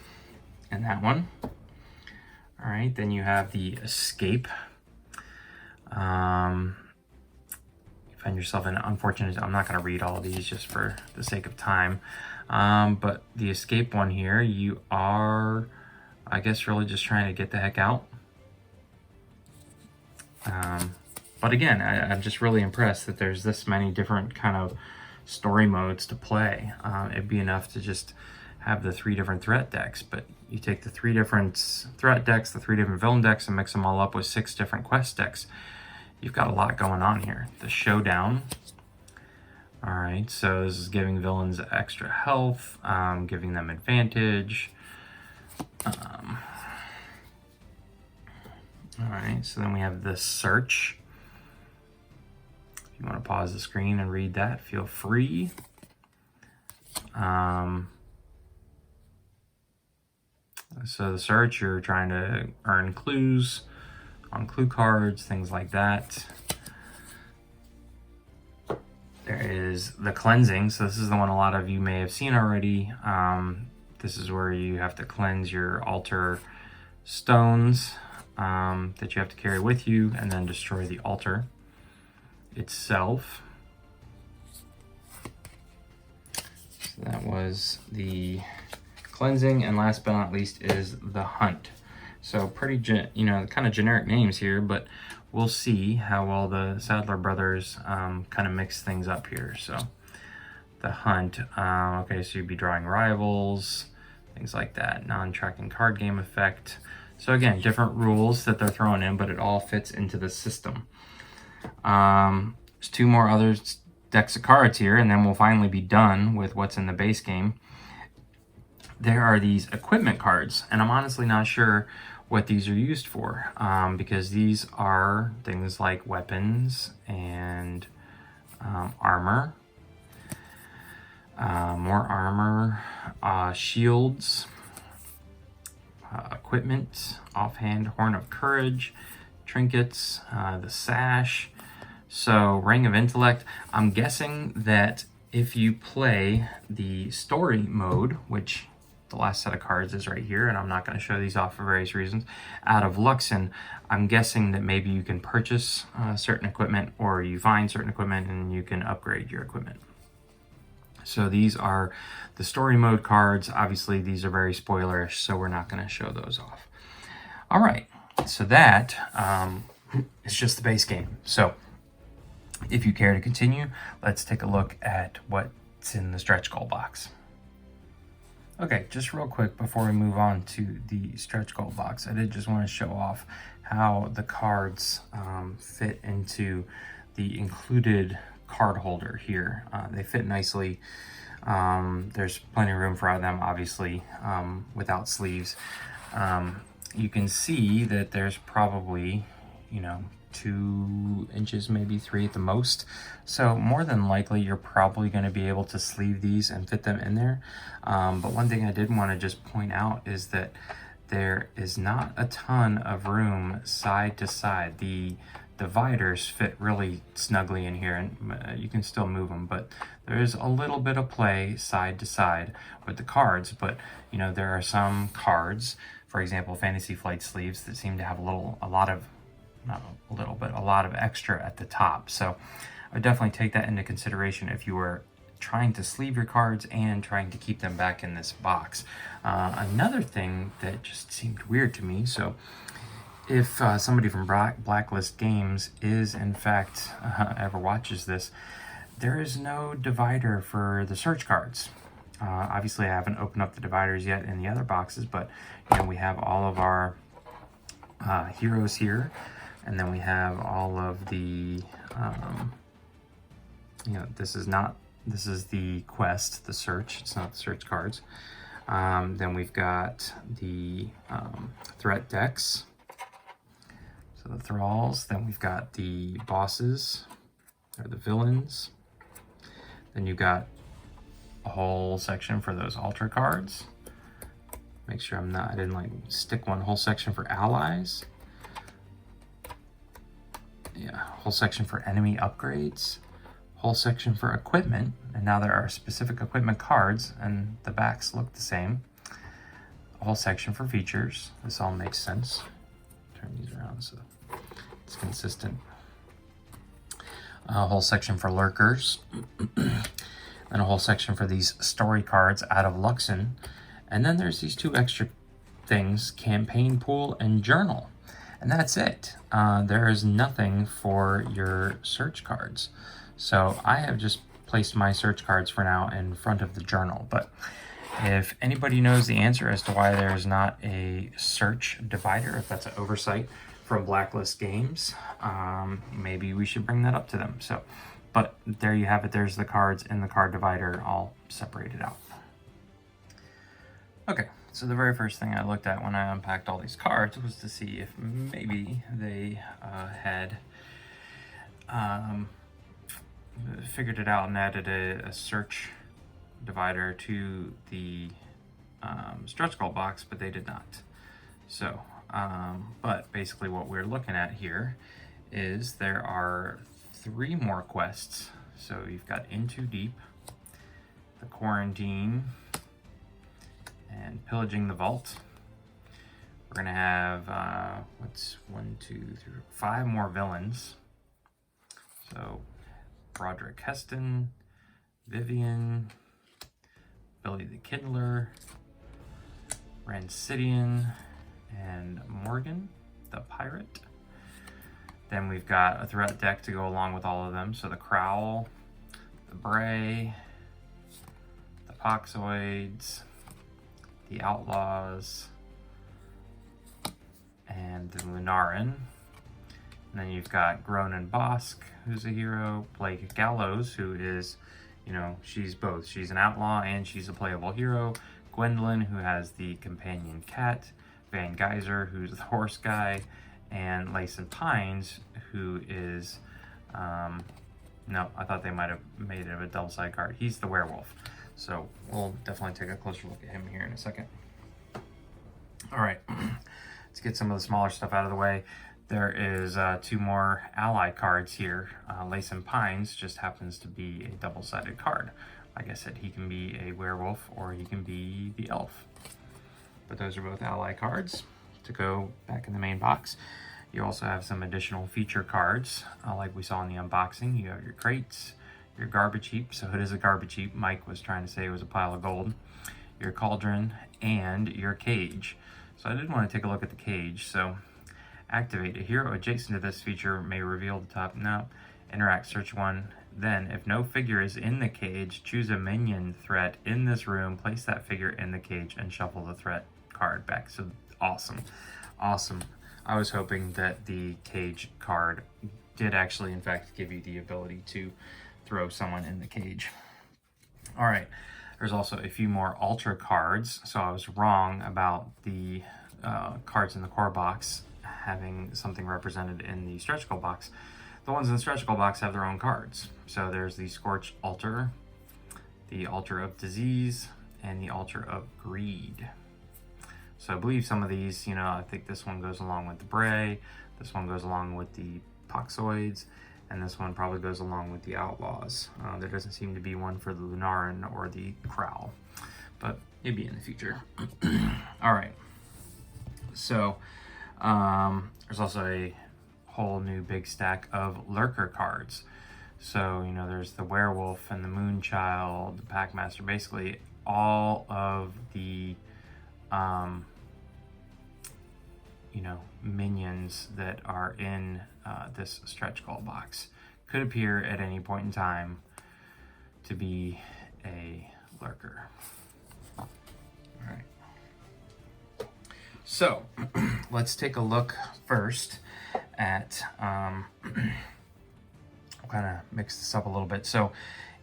A: in that one. All right, then you have the escape. You find yourself in an unfortunate, I'm not going to read all of these just for the sake of time, but the escape one here, you are, I guess, really just trying to get the heck out. But again, I'm just really impressed that there's this many different kind of story modes to play. It'd be enough to just have the 3 different threat decks, but you take the 3 different threat decks, the 3 different villain decks, and mix them all up with 6 different quest decks. You've got a lot going on here. The showdown. All right, so this is giving villains extra health, giving them advantage. All right, so then we have the search. If you want to pause the screen and read that, feel free. So the search, you're trying to earn clues on clue cards, things like that. There is the cleansing. So this is the one a lot of you may have seen already. This is where you have to cleanse your altar stones that you have to carry with you and then destroy the altar itself. So that was the cleansing, and last but not least is the hunt. So pretty, kind of generic names here, but we'll see how well the Sadler brothers kind of mix things up here. So the hunt, okay, so you'd be drawing rivals, things like that, non-tracking card game effect. So again, different rules that they're throwing in, but it all fits into the system. There's two more other decks of cards here, and then we'll finally be done with what's in the base game. There are these equipment cards, and I'm honestly not sure what these are used for, because these are things like weapons and armor, more armor, shields, equipment, offhand, horn of courage, trinkets, the sash. So Ring of Intellect, I'm guessing that if you play the story mode, which the last set of cards is right here, and I'm not going to show these off for various reasons, out of Luxon, I'm guessing that maybe you can purchase certain equipment, or you find certain equipment and you can upgrade your equipment. So these are the story mode cards. Obviously these are very spoilerish, so we're not going to show those off. All right, so that is just the base game. So if you care to continue, let's take a look at what's in the stretch goal box. Okay, just real quick before we move on to the stretch goal box, I did just want to show off how the cards fit into the included card holder here. They fit nicely. There's plenty of room for them, obviously, without sleeves. You can see that there's probably, 2 inches, maybe 3 at the most. So more than likely, you're probably going to be able to sleeve these and fit them in there. But one thing I did want to just point out is that there is not a ton of room side to side. The dividers fit really snugly in here, and you can still move them, but there's a little bit of play side to side with the cards. But there are some cards, for example, Fantasy Flight sleeves, that seem to have a lot of extra at the top. So I would definitely take that into consideration if you were trying to sleeve your cards and trying to keep them back in this box. Another thing that just seemed weird to me, so if somebody from Blacklist Games is in fact ever watches this, there is no divider for the search cards. Obviously I haven't opened up the dividers yet in the other boxes, but we have all of our heroes here, and then we have all of the this is the quest, the search, it's not the search cards. Then we've got the threat decks, so the Thralls. Then we've got the bosses, or the villains. Then you've got a whole section for those altar cards. Make sure I didn't stick one whole section for allies. Yeah, whole section for enemy upgrades. Whole section for equipment, and now there are specific equipment cards, and the backs look the same. A whole section for features. This all makes sense. Turn these around so it's consistent. A whole section for lurkers, and a whole section for these story cards out of Luxon. And then there's these 2 extra things, campaign pool and journal. And that's it. There is nothing for your search cards. So I have just placed my search cards for now in front of the journal. But if anybody knows the answer as to why there's not a search divider, if that's an oversight from Blacklist Games, maybe we should bring that up to them. So, but there you have it. There's the cards in the card divider all separated out. Okay, So the very first thing I looked at when I unpacked all these cards was to see if maybe they had figured it out and added a search divider to the stretch goal box, but they did not. So, but basically what we're looking at here is there are 3 more quests. So you've got Into Deep, the Quarantine, and Pillaging the Vault. We're gonna have what's 1, 2, 3, 5 more villains. So Broderick Heston, Vivian, Billy the Kindler, Rancidion, and Morgan the Pirate. Then we've got a threat deck to go along with all of them. So the Crowl, the Bray, the Poxoids, the Outlaws, and the Lunarin. And then you've got Gronin Bosk, who's a hero, Blake Gallows, who is, you know, she's both. She's an outlaw and she's a playable hero. Gwyndolin, who has the companion cat. Van Geyser, who's the horse guy. And Lacen Pines, who is, no, I thought they might have made it of a double-sided card. He's the werewolf. So we'll definitely take a closer look at him here in a second. All right, let's get some of the smaller stuff out of the way. There is 2 more ally cards here. Lacen Pines just happens to be a double-sided card. Like I said, he can be a werewolf or he can be the elf. But those are both ally cards to go back in the main box. You also have some additional feature cards, like we saw in the unboxing. You have your crates, your garbage heap. So it is a garbage heap. Mike was trying to say it was a pile of gold. Your cauldron and your cage. So I did want to take a look at the cage. So activate. A hero adjacent to this feature may reveal the top. No. Interact. Search 1. Then, if no figure is in the cage, choose a minion threat in this room, place that figure in the cage, and shuffle the threat card back. So awesome. Awesome. I was hoping that the cage card did actually, in fact, give you the ability to throw someone in the cage. All right. There's also a few more Ultra cards. So I was wrong about the cards in the core box having something represented in the stretch goal box. The ones in the stretch goal box have their own cards. So there's the Scorch Altar, the Altar of Disease, and the Altar of Greed. So I believe some of these, you know, I think this one goes along with the Bray, this one goes along with the Poxoids, and this one probably goes along with the Outlaws. There doesn't seem to be one for the Lunarin or the Crowl, but maybe in the future. All right. So there's also a whole new big stack of Lurker cards. So, you know, there's the Werewolf and the Moonchild, the Packmaster, basically all of the you know, minions that are in this stretch goal box could appear at any point in time to be a Lurker. All right. So let's take a look first at I'll kind of mix this up a little bit. So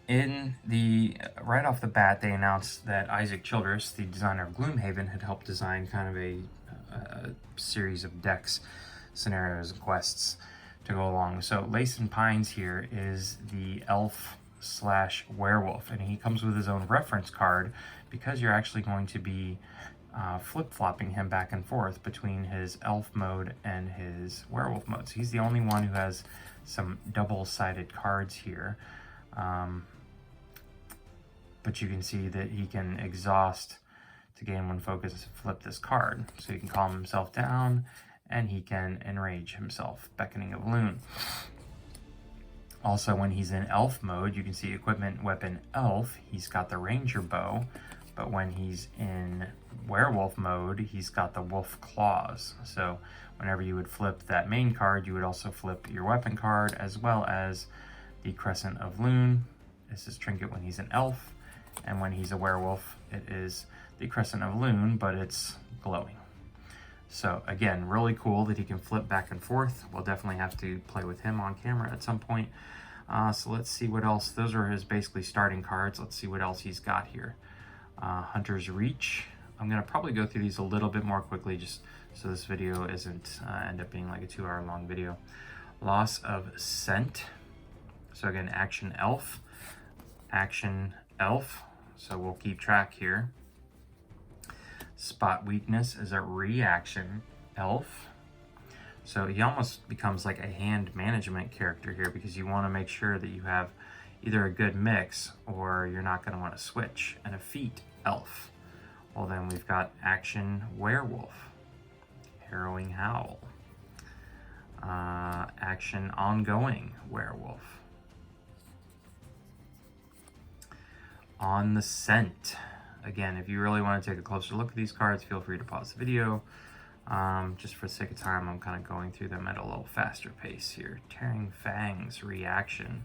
A: in the right off the bat, they announced that Isaac Childress, the designer of Gloomhaven, had helped design kind of a series of decks, scenarios, and quests to go along. So Lacen Pines here is the elf / werewolf, and he comes with his own reference card because you're actually going to be flip-flopping him back and forth between his elf mode and his werewolf mode. So he's the only one who has some double-sided cards here. But you can see that he can exhaust to gain 1 focus, flip this card. So he can calm himself down, and he can enrage himself, Beckoning of Loon. Also, when he's in elf mode, you can see equipment, weapon, elf. He's got the ranger bow, but when he's in werewolf mode, he's got the wolf claws. So whenever you would flip that main card, you would also flip your weapon card, as well as the Crescent of Loon. This is trinket when he's an elf, and when he's a werewolf, it is the Crescent of Loon, but it's glowing. So again, really cool that he can flip back and forth. We'll definitely have to play with him on camera at some point. So let's see what else. Those are his basically starting cards. Let's see what else he's got here. Hunter's Reach, I'm gonna probably go through these a little bit more quickly, just so this video isn't end up being like a 2-hour long video. Loss of Scent. So again, action elf, action elf. So we'll keep track here. Spot Weakness is a reaction elf. So he almost becomes like a hand management character here, because you want to make sure that you have either a good mix or you're not going to want to switch. And a feat elf. Well, then we've got action werewolf, harrowing howl, action ongoing werewolf, on the scent. Again, if you really want to take a closer look at these cards, feel free to pause the video. Just for the sake of time, I'm kind of going through them at a little faster pace here. Tearing Fangs, reaction.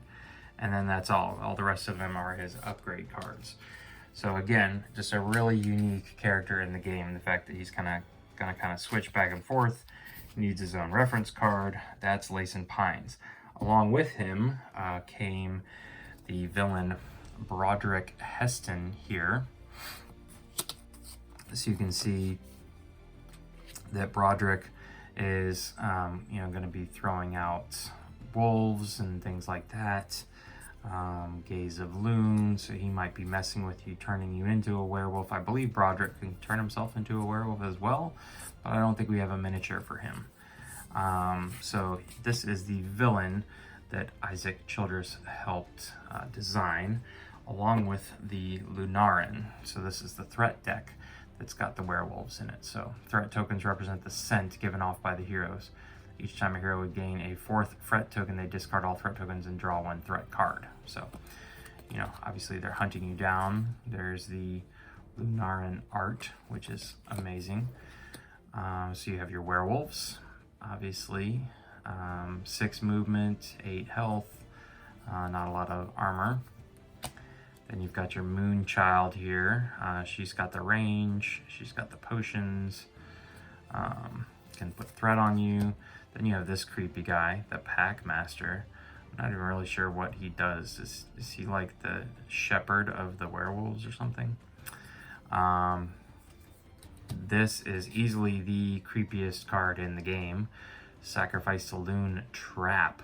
A: And then that's all. All the rest of them are his upgrade cards. So again, just a really unique character in the game. The fact that he's gonna switch back and forth. He needs his own reference card. That's Lace and Pines. Along with him came the villain Broderick Heston here. So you can see that Broderick is, going to be throwing out wolves and things like that. Gaze of Loon, so he might be messing with you, turning you into a werewolf. I believe Broderick can turn himself into a werewolf as well, but I don't think we have a miniature for him. So this is the villain that Isaac Childress helped design, along with the Lunarin. So this is the threat deck that's got the werewolves in it. So threat tokens represent the scent given off by the heroes. Each time a hero would gain a 4th threat token, they discard all threat tokens and draw 1 threat card. So, obviously they're hunting you down. There's the Lunarin art, which is amazing. So you have your werewolves, obviously. 6 movement, 8 health, not a lot of armor. Then you've got your Moon Child here. She's got the range, she's got the potions, can put threat on you. Then you have this creepy guy, the Pack Master. I'm not even really sure what he does. Is he like the shepherd of the werewolves or something? This is easily the creepiest card in the game. Sacrifice the Loon Trap.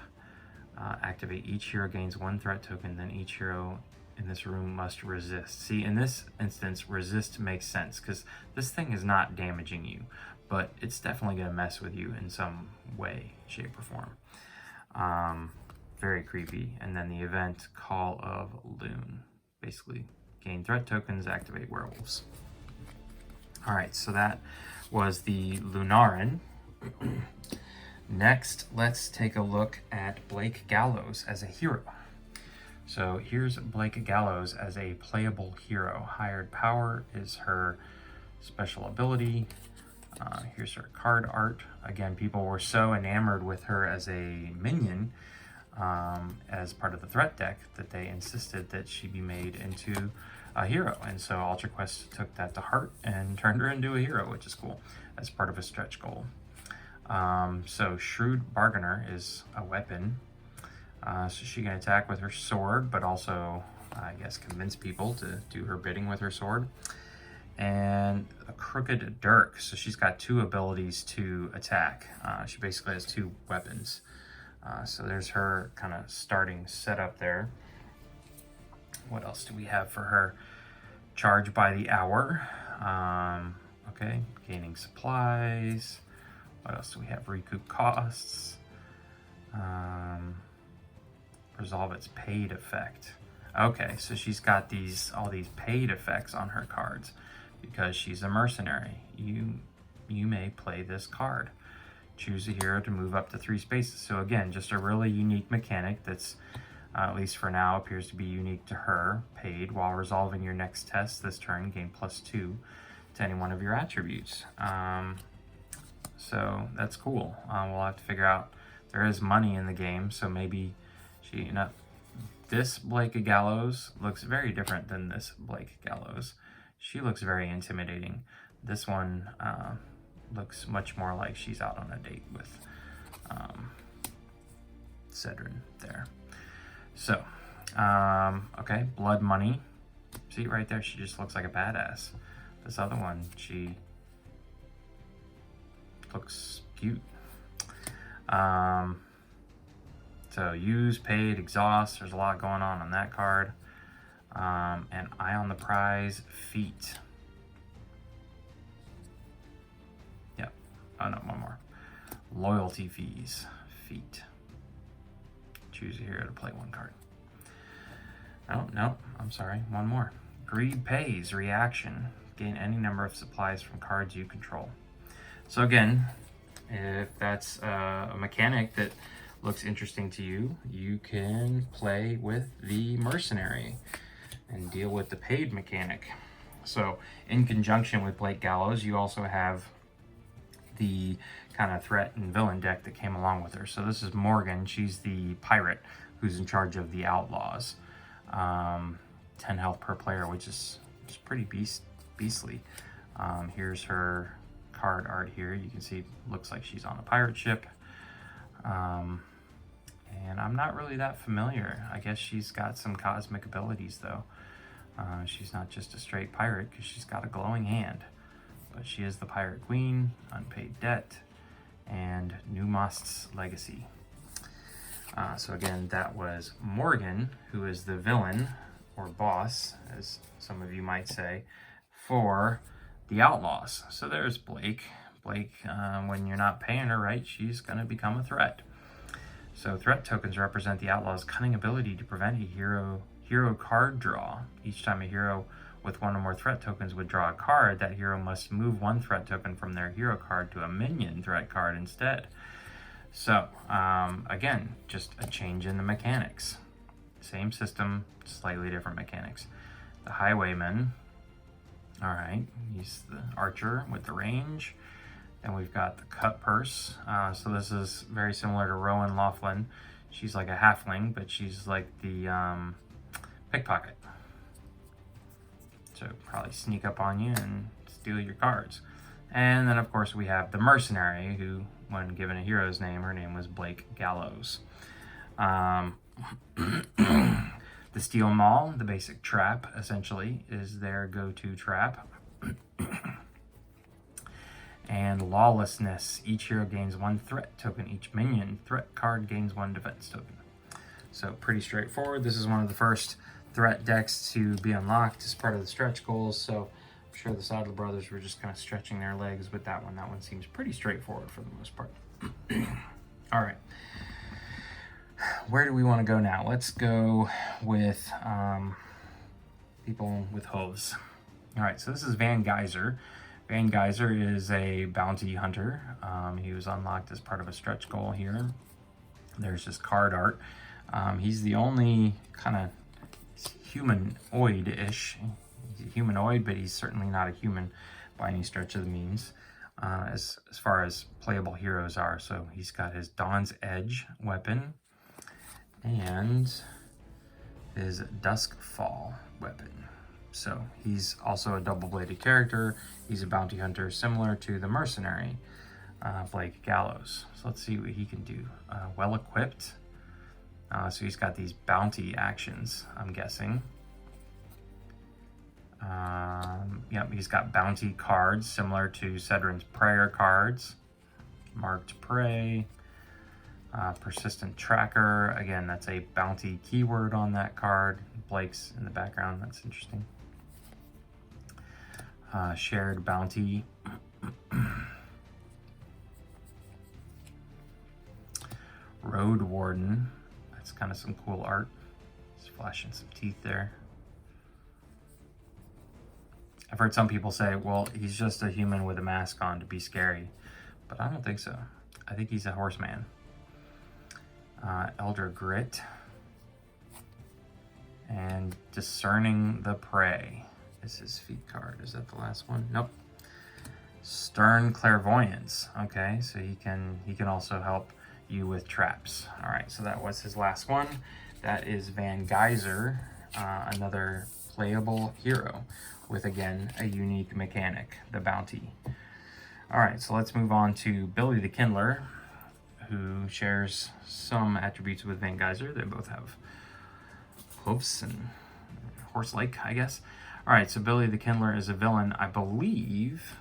A: Activate each hero gains 1 threat token, then each hero in this room must resist. See, in this instance, resist makes sense because this thing is not damaging you, but it's definitely going to mess with you in some way, shape, or form. Very creepy. And then the event, Call of Loon. Basically, gain threat tokens, activate werewolves. All right, so that was the Lunarin. Next, let's take a look at Blake Gallows as a hero. So here's Blake Gallows as a playable hero. Hired Power is her special ability. Here's her card art. Again, people were so enamored with her as a minion as part of the threat deck that they insisted that she be made into a hero. And so Ultra Quest took that to heart and turned her into a hero, which is cool, as part of a stretch goal. So Shrewd Bargainer is a weapon. So she can attack with her sword, but also, I guess, convince people to do her bidding with her sword. And a Crooked Dirk. So she's got 2 abilities to attack. She basically has 2 weapons. So there's her kind of starting setup there. What else do we have for her? Charge by the hour. Okay, gaining supplies. What else do we have? Recoup costs. Resolve its paid effect. Okay, so she's got all these paid effects on her cards because she's a mercenary. You may play this card. Choose a hero to move up to 3 spaces. So again, just a really unique mechanic that's, at least for now, appears to be unique to her. Paid. While resolving your next test this turn, gain +2 to any one of your attributes. So that's cool. We'll have to figure out. There is money in the game, so maybe this Blake Gallows looks very different than this Blake Gallows. She looks very intimidating. This one looks much more like she's out on a date with Cedrin there. So, okay, Blood Money. See right there, she just looks like a badass. this other one, she looks cute. So use, paid, exhaust, there's a lot going on that card. And Eye on the Prize, feat. Yep, oh no, one more. Loyalty fees, feat. Choose a hero to play one card. Oh, no, I'm sorry, one more. Greed pays, reaction. Gain any number of supplies from cards you control. So again, if that's a mechanic that looks interesting to you, you can play with the Mercenary and deal with the paid mechanic. So in conjunction with Blake Gallows, you also have the kind of threat and villain deck that came along with her. So this is Morgan. She's the pirate who's in charge of the outlaws. 10 health per player, which is pretty beastly. Here's her card art here. You can see it looks like she's on a pirate ship. And I'm not really that familiar. I guess she's got some cosmic abilities though. She's not just a straight pirate because she's got a glowing hand. But she is the Pirate Queen, Unpaid Debt, and Numast's Legacy. So again, that was Morgan, who is the villain, or boss, as some of you might say, for the Outlaws. So there's Blake. Blake, when you're not paying her right, she's going to become a threat. So threat tokens represent the Outlaws' cunning ability to prevent a hero card draw. Each time a hero with one or more threat tokens would draw a card, that hero must move one threat token from their hero card to a minion threat card instead. So, again, just a change in the mechanics. Same system, slightly different mechanics. The Highwayman, all right, he's the archer with the range. Then we've got the Cut Purse. So this is very similar to Rowan Laughlin. She's like a halfling, but she's like the pickpocket. So probably sneak up on you and steal your cards. And then of course we have the Mercenary, who when given a hero's name, her name was Blake Gallows. The Steel Maul, the basic trap essentially, is their go-to trap. And Lawlessness, each hero gains one threat token, each minion threat card gains one defense token. So pretty straightforward. This is one of the first threat decks to be unlocked as part of the stretch goals, so I'm sure the Sadler brothers were just kind of stretching their legs with that one. That one seems pretty straightforward for the most part. All right, where do we want to go now? Let's go with people with hooves. All right, so this is Van Geyser. Van Geyser is a bounty hunter. He was unlocked as part of a stretch goal here. There's just card art. He's the only kind of humanoid-ish. He's a humanoid, but he's certainly not a human by any stretch of the means as far as playable heroes are. So he's got his Dawn's Edge weapon and his Duskfall weapon. So he's also a double-bladed character. He's a bounty hunter similar to the Mercenary, Blake Gallows. So let's see what he can do. Well-equipped. So he's got these bounty actions, I'm guessing. Yep, he's got bounty cards similar to Cedrin's prayer cards. Marked Prey. Persistent Tracker. Again, that's a bounty keyword on that card. Blake's in the background, that's interesting. Shared Bounty. Road Warden. That's kind of some cool art. Just flashing some teeth there. I've heard some people say, well, he's just a human with a mask on to be scary. But I don't think so. I think he's a horseman. Elder Grit. And Discerning the Prey is his feat card. Is that the last one? Nope. Stern Clairvoyance. Okay, so he can also help you with traps. All right, so that was his last one. That is Van Geyser, another playable hero with, again, a unique mechanic, the bounty. All right, so let's move on to Billy the Kindler, who shares some attributes with Van Geyser. They both have hoofs and horse-like, I guess. All right, so Billy the Kindler is a villain, I believe.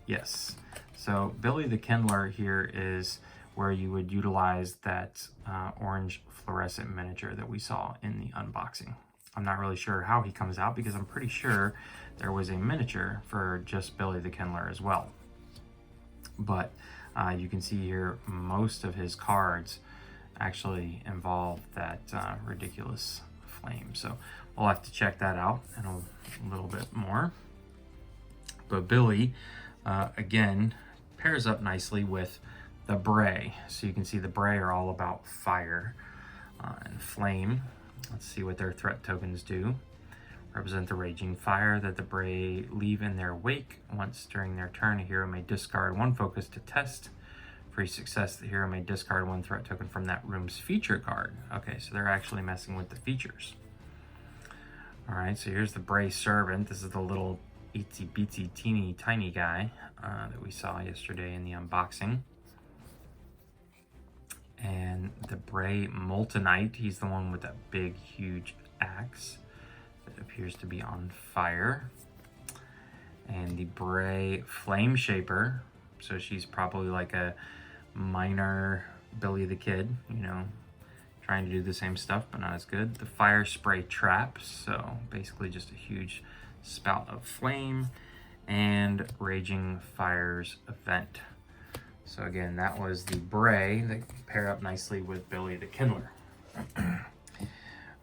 A: Yes. So Billy the Kindler here is where you would utilize that orange fluorescent miniature that we saw in the unboxing. I'm not really sure how he comes out because I'm pretty sure there was a miniature for just Billy the Kindler as well. But you can see here most of his cards actually involve that ridiculous flame. So we'll have to check that out in a little bit more. But Billy, again, pairs up nicely with the Bray. So you can see the Bray are all about fire and flame. Let's see what their threat tokens do. Represent the raging fire that the Bray leave in their wake. Once during their turn, a hero may discard one focus to test. For each success, the hero may discard one threat token from that room's feature card. Okay, so they're actually messing with the features. All right, so here's the Bray Servant. This is the little itsy bitsy teeny tiny guy that we saw yesterday in the unboxing. And the Bray Moltenite, he's the one with that big, huge axe that appears to be on fire. And the Bray Flame Shaper, so she's probably like a minor Billy the Kid, you know, trying to do the same stuff, but not as good. The Fire Spray Trap, so basically just a huge spout of flame. And Raging Fire's Event. So again, that was the Bray that pair up nicely with Billy the Kindler.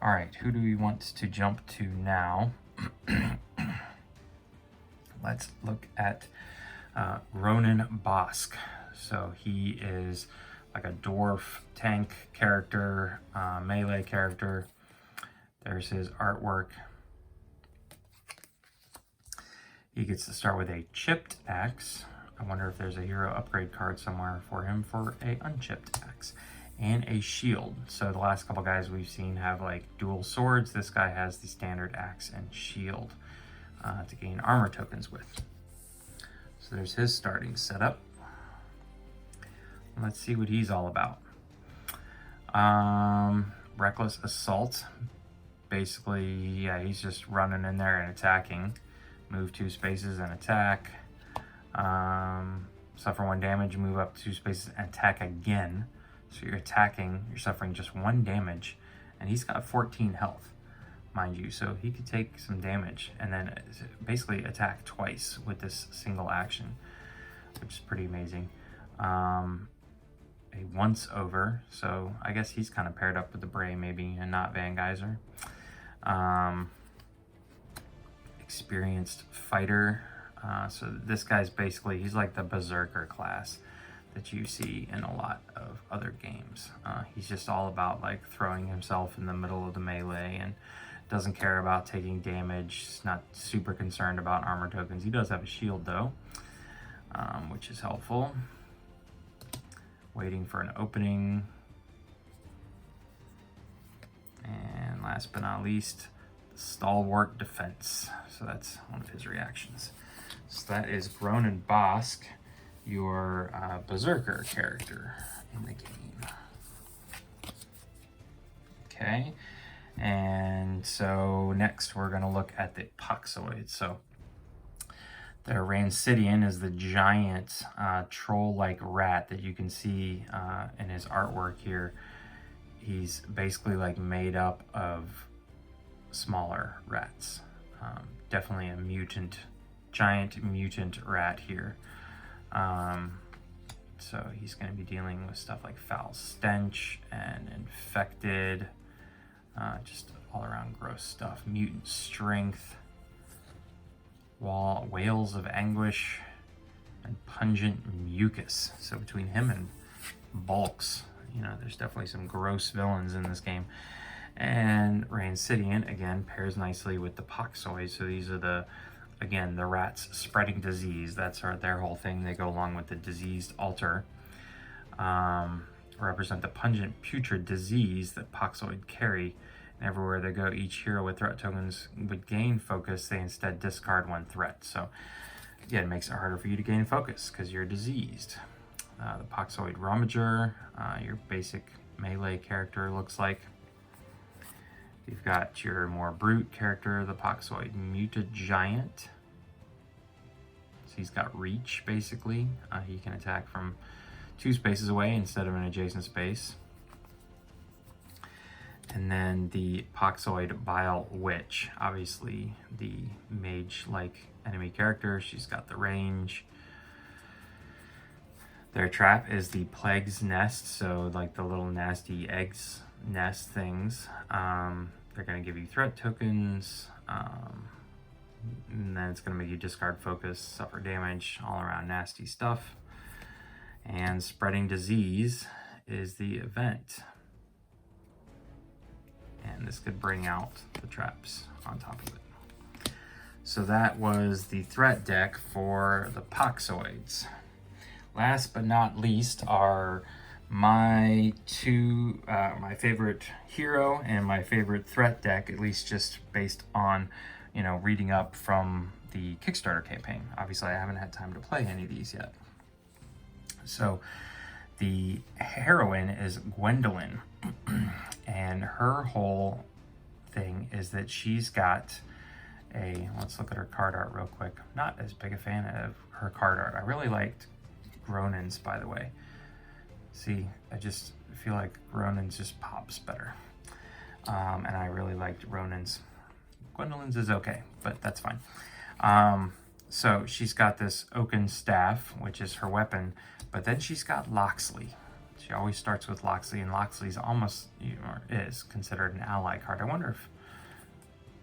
A: All right, who do we want to jump to now? Let's look at Ronan Bosk. So he is like a dwarf tank character, melee character. There's his artwork. He gets to start with a chipped axe. I wonder if there's a hero upgrade card somewhere for him for a unchipped axe. And a shield. So the last couple guys we've seen have like dual swords. This guy has the standard axe and shield to gain armor tokens with. So there's his starting setup. Let's see what he's all about. Reckless Assault. Basically, yeah, he's just running in there and attacking. Move 2 spaces and attack. Suffer 1 damage, move up 2 spaces and attack again. So you're attacking, you're suffering just 1 damage, and he's got 14 health, mind you. So he could take some damage and then basically attack twice with this single action, which is pretty amazing. A once over, so I guess he's kind of paired up with the Bray maybe, and not Van Geyser. Experienced fighter. So this guy's basically, he's like the Berserker class that you see in a lot of other games. He's just all about like throwing himself in the middle of the melee and doesn't care about taking damage. He's not super concerned about armor tokens. He does have a shield though, which is helpful. Waiting for an opening. And last but not least, Stalwart Defense. So that's one of his reactions. So that is Ronan Bosk, your Berserker character in the game. Okay, and so next we're going to look at the Poxoid. So the Rancidion is the giant troll-like rat that you can see in his artwork here. He's basically like made up of smaller rats. Definitely a mutant, giant mutant rat here. So he's going to be dealing with stuff like foul stench and infected, just all around gross stuff. Mutant strength, wails of anguish, and pungent mucus. So between him and Bulks, you know, there's definitely some gross villains in this game. And Rancidion, again, pairs nicely with the Poxoid. So these are the, again, the rats spreading disease. That's their whole thing. They go along with the diseased altar. Represent the pungent, putrid disease that Poxoid carry. And everywhere they go, each hero with threat tokens would gain focus. They instead discard 1 threat. So, yeah, it makes it harder for you to gain focus because you're diseased. The Poxoid Rummager, your basic melee character looks like. You've got your more brute character, the Poxoid Mutagiant. So he's got reach, basically. He can attack from 2 spaces away instead of an adjacent space. And then the Poxoid Bile Witch, obviously the mage-like enemy character. She's got the range. Their trap is the Plague's Nest, so like the little nasty eggs nest things. They're going to give you threat tokens, and then it's going to make you discard focus, suffer damage, all around nasty stuff. And Spreading Disease is the event. And this could bring out the traps on top of it. So that was the threat deck for the Poxoids. Last but not least are my my favorite hero and my favorite threat deck, at least just based on, you know, reading up from the Kickstarter campaign. Obviously, I haven't had time to play any of these yet. So the heroine is Gwyndolin, and her whole thing is that she's got let's look at her card art real quick. I'm not as big a fan of her card art. I really liked Gronin's, by the way. See, I just feel like Ronin's just pops better. And I really liked Ronin's. Gwyndolyn's is okay, but that's fine. So she's got this oaken staff, which is her weapon, but then she's got Loxley. She always starts with Loxley, and Loxley's almost, or is considered an ally card. I wonder if,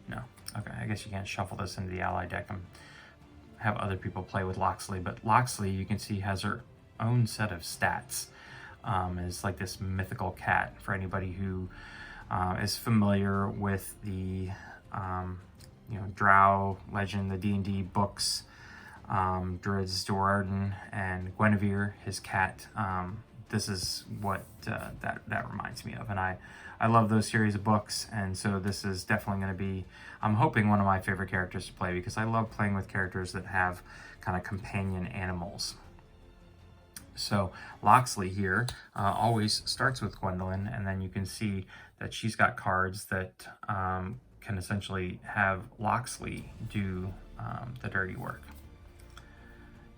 A: no, okay, I guess you can't shuffle this into the ally deck and have other people play with Loxley, but Loxley, you can see, has her own set of stats. Is like this mythical cat for anybody who is familiar with the Drow legend, the D&D books, Druids Duarden and Guinevere, his cat. This is what that reminds me of, and I love those series of books, and so this is definitely going to be, I'm hoping, one of my favorite characters to play, because I love playing with characters that have kind of companion animals. So Loxley here always starts with Gwyndolin, and then you can see that she's got cards that can essentially have Loxley do the dirty work.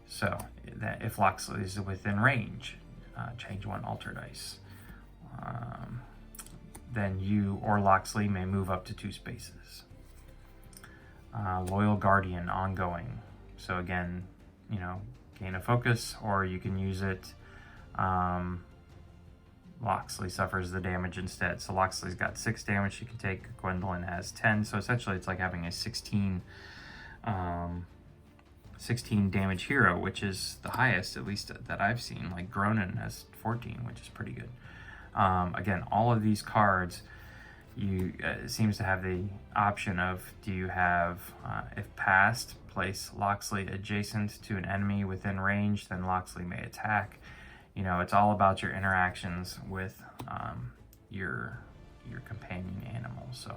A: So that if Loxley is within range, change 1 alter dice. Then you or Loxley may move up to 2 spaces. Loyal Guardian, ongoing. So again, gain a focus, or you can use it. Loxley suffers the damage instead. So Loxley's got 6 damage she can take. Gwyndolin has 10. So essentially it's like having a 16 damage hero, which is the highest, at least that I've seen. Like Gronin has 14, which is pretty good. Again, all of these cards, it seems to have the option of, do you have, if passed, place Loxley adjacent to an enemy within range, then Loxley may attack. It's all about your interactions with your companion animals. So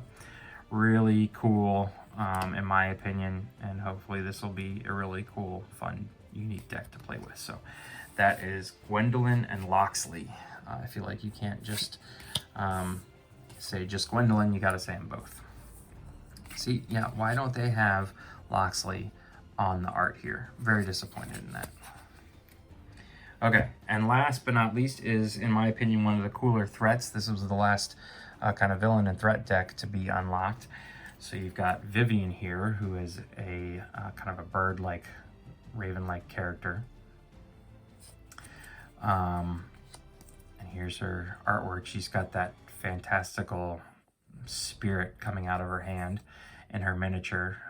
A: really cool, in my opinion, and hopefully this will be a really cool, fun, unique deck to play with. So that is Gwyndolin and Loxley. I feel like you can't just say just Gwyndolin, you got to say them both. See, yeah, why don't they have Loxley on the art here? Very disappointed in that. Okay, and last but not least is, in my opinion, one of the cooler threats. This was the last kind of villain and threat deck to be unlocked. So you've got Vivian here, who is a kind of a bird-like, raven-like character. And here's her artwork. She's got that fantastical spirit coming out of her hand in her miniature.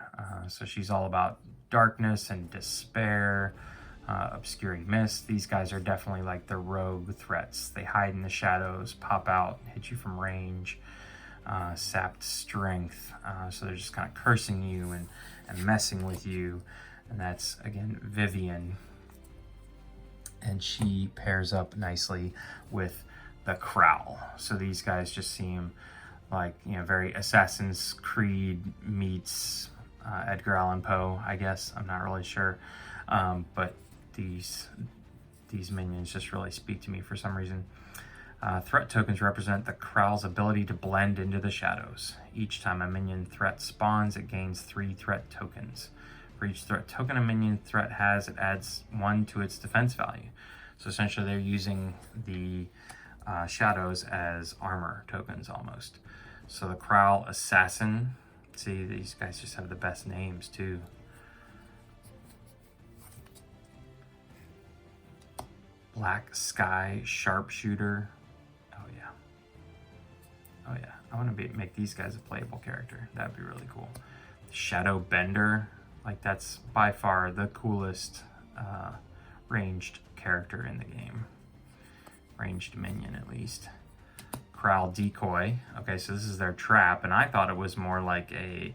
A: So she's all about darkness and despair, obscuring mist. These guys are definitely like the rogue threats. They hide in the shadows, pop out, hit you from range, sapped strength. So they're just kind of cursing you and messing with you. And that's, again, Vivian. And she pairs up nicely with the Crowl. So these guys just seem like, very Assassin's Creed meets Edgar Allan Poe, I guess. I'm not really sure. But these minions just really speak to me for some reason. Threat tokens represent the Thrall's ability to blend into the shadows. Each time a minion threat spawns, it gains 3 threat tokens. For each threat token a minion threat has, it adds 1 to its defense value. So essentially they're using the shadows as armor tokens almost. So the Thrall Assassin, see, these guys just have the best names too. Black Sky Sharpshooter. Oh yeah. Oh yeah. I want to make these guys a playable character. That'd be really cool. Shadow Bender. Like, that's by far the coolest ranged character in the game. Ranged minion, at least. Thrall Decoy. Okay, so this is their trap, and I thought it was more like a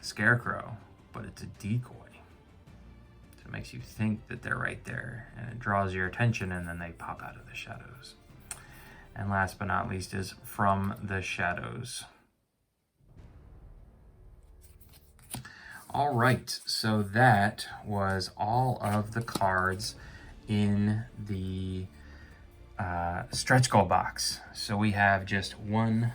A: scarecrow, but it's a decoy. So it makes you think that they're right there, and it draws your attention, and then they pop out of the shadows. And last but not least is From the Shadows. All right, so that was all of the cards in the stretch goal box. So we have just one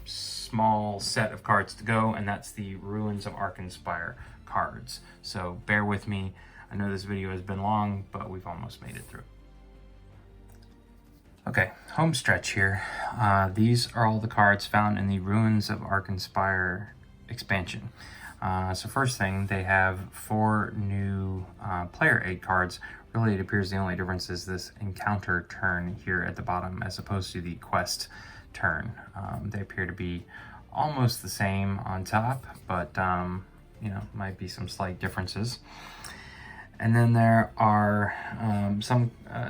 A: small set of cards to go, and that's the Ruins of Arkenspire cards. So bear with me. I know this video has been long, but we've almost made it through. Okay, home stretch here. These are all the cards found in the Ruins of Arkenspire expansion. So first thing, they have 4 new player aid cards. Really, it appears the only difference is this encounter turn here at the bottom as opposed to the quest turn. They appear to be almost the same on top, but you know, might be some slight differences. And then there are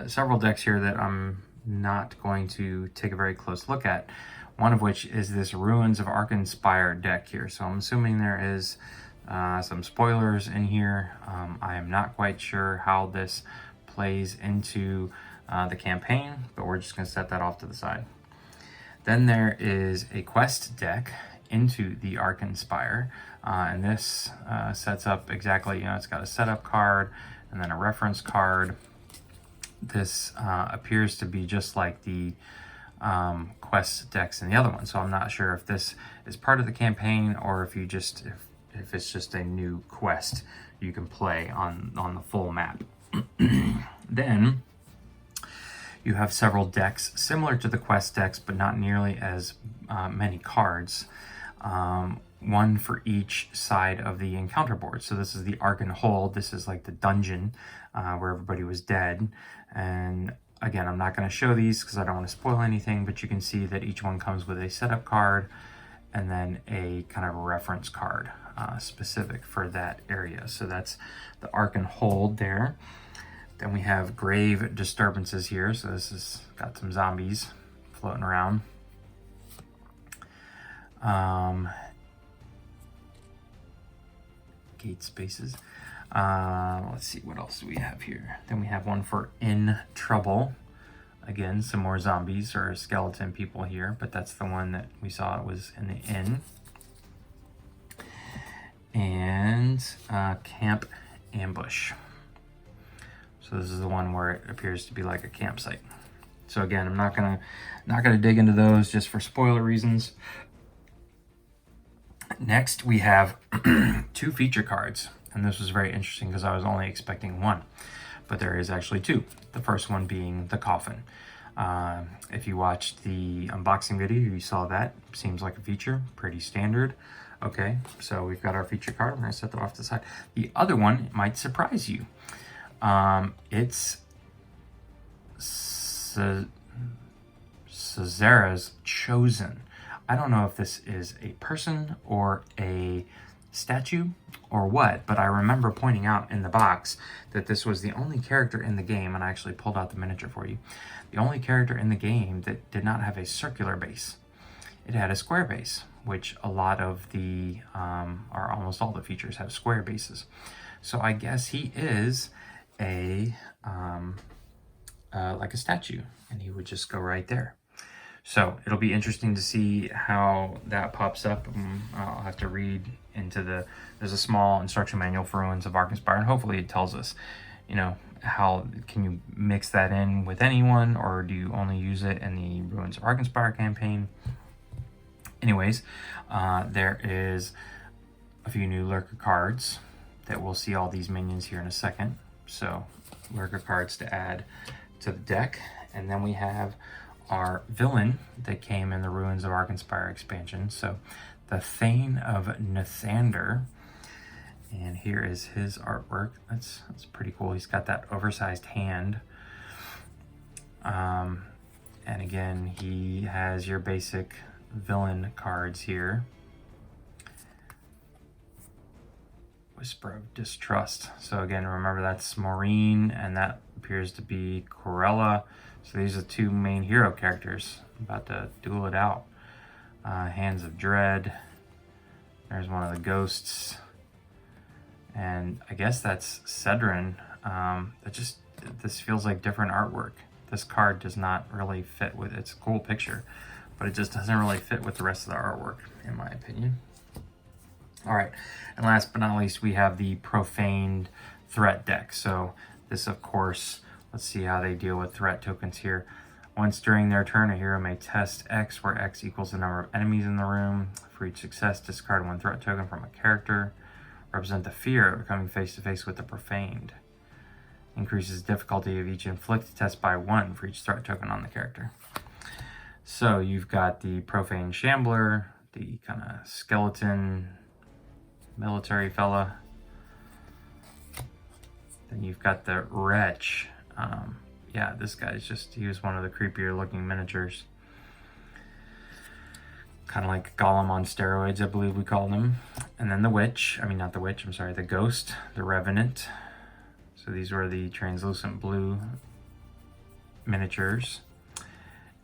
A: several decks here that I'm not going to take a very close look at. One of which is this Ruins of Arkenspire deck here. So I'm assuming there is some spoilers in here. I am not quite sure how this plays into the campaign, but we're just going to set that off to the side. Then there is a quest deck into the Arkanspire, and this sets up exactly, you know, it's got a setup card and then a reference card. This appears to be just like the quest decks in the other one, so I'm not sure if this is part of the campaign or if you just if it's just a new quest you can play on the full map. Then you have several decks similar to the quest decks, but not nearly as many cards. One for each side of the encounter board. So this is the Arkan Hold. This is like the dungeon where everybody was dead. And again, I'm not going to show these because I don't want to spoil anything, but you can see that each one comes with a setup card and then a kind of reference card specific for that area. So that's the Arkan Hold there. Then we have Grave Disturbances here. So this has got some zombies floating around. Gate spaces. Let's see, what else do we have here? Then we have one for In Trouble. Again, some more zombies or skeleton people here, but that's the one that we saw it was in the inn. And Camp Ambush. So this is the one where it appears to be like a campsite. So again, I'm not gonna dig into those just for spoiler reasons. Next, we have 2 feature cards, and this was very interesting because I was only expecting 1, but there is actually 2. The first one being the Coffin. If you watched the unboxing video, you saw that. Seems like a feature, pretty standard. Okay, so we've got our feature card. I'm going to set that off to the side. The other one might surprise you. It's Cedrin's Chosen. I don't know if this is a person or a statue or what, but I remember pointing out in the box that this was the only character in the game, and I actually pulled out the miniature for you, the only character in the game that did not have a circular base. It had a square base, which a lot of the, or almost all the features have square bases. So I guess he is a, like a statue, and he would just go right there. So it'll be interesting to see how that pops up. I'll have to read into there's a small instruction manual for Ruins of Arkenspire, and hopefully it tells us, you know, how can you mix that in with anyone, or do you only use it in the Ruins of Arkenspire campaign? Anyways, there is a few new Lurker cards that we'll see all these minions here in a second. So Lurker cards to add to the deck. And then we have our villain that came in the Ruins of Arkenspire expansion. So the Thane of Nathander. And here is his artwork. That's pretty cool. He's got that oversized hand. And again, he has your basic villain cards here. Whisper of Distrust. So again, remember that's Myrin, and that appears to be Coella. So these are two main hero characters. I'm about to duel it out. Hands of Dread. There's one of the ghosts. And I guess that's Cedrin. This feels like different artwork. This card does not really fit with, it's a cool picture, but it just doesn't really fit with the rest of the artwork, in my opinion. All right, and last but not least, we have the Profaned threat deck. So this, of course, let's see how they deal with threat tokens here. Once during their turn, a hero may test X, where X equals the number of enemies in the room. For each success, discard one threat token from a character. Represent the fear of coming face to face with the Profaned. Increases difficulty of each inflicted test by 1 for each threat token on the character. So you've got the Profaned Shambler, the kind of skeleton military fella. Then you've got the Wretch. Yeah, this guy's he was one of the creepier looking miniatures. Kind of like Gollum on steroids, I believe we called him. And then the Witch, not the Witch, I'm sorry, the Ghost, the Revenant. So these were the translucent blue miniatures.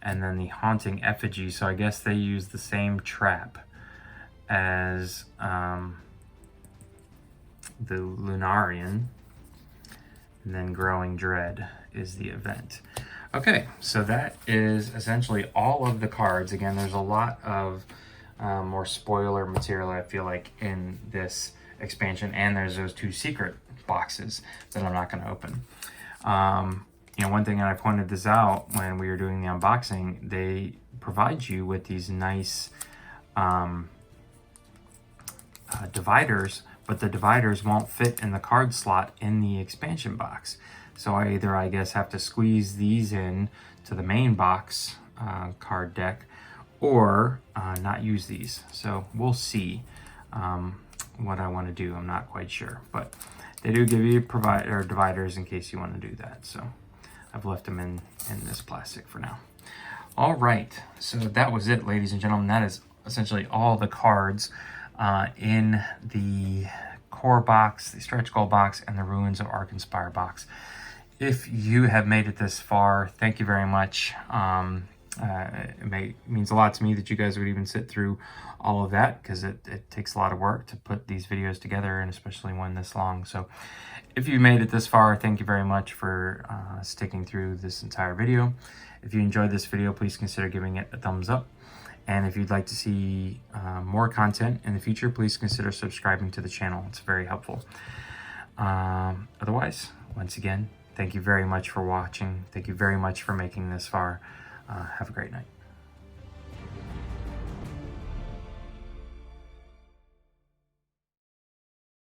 A: And then the Haunting Effigy, so I guess they use the same trap as the Lunarian. And then Growing Dread is the event. Okay, so that is essentially all of the cards. Again, there's a lot of more spoiler material, I feel like, in this expansion, and there's those 2 secret boxes that I'm not going to open. One thing, and I pointed this out when we were doing the unboxing, they provide you with these nice dividers, but the dividers won't fit in the card slot in the expansion box. So I either, I guess, have to squeeze these in to the main box card deck, or not use these. So we'll see what I want to do. I'm not quite sure, but they do give you dividers in case you want to do that. So I've left them in this plastic for now. All right, so that was it, ladies and gentlemen. That is essentially all the cards in the core box, the stretch goal box, and the Ruins of Arkenspire box. If you have made it this far, thank you very much. It means a lot to me that you guys would even sit through all of that, because it takes a lot of work to put these videos together, and especially one this long. So if you made it this far, thank you very much for sticking through this entire video. If you enjoyed this video, please consider giving it a thumbs up. And if you'd like to see more content in the future, please consider subscribing to the channel. It's very helpful. Otherwise, once again, thank you very much for watching. Thank you very much for making this far. Have a great night.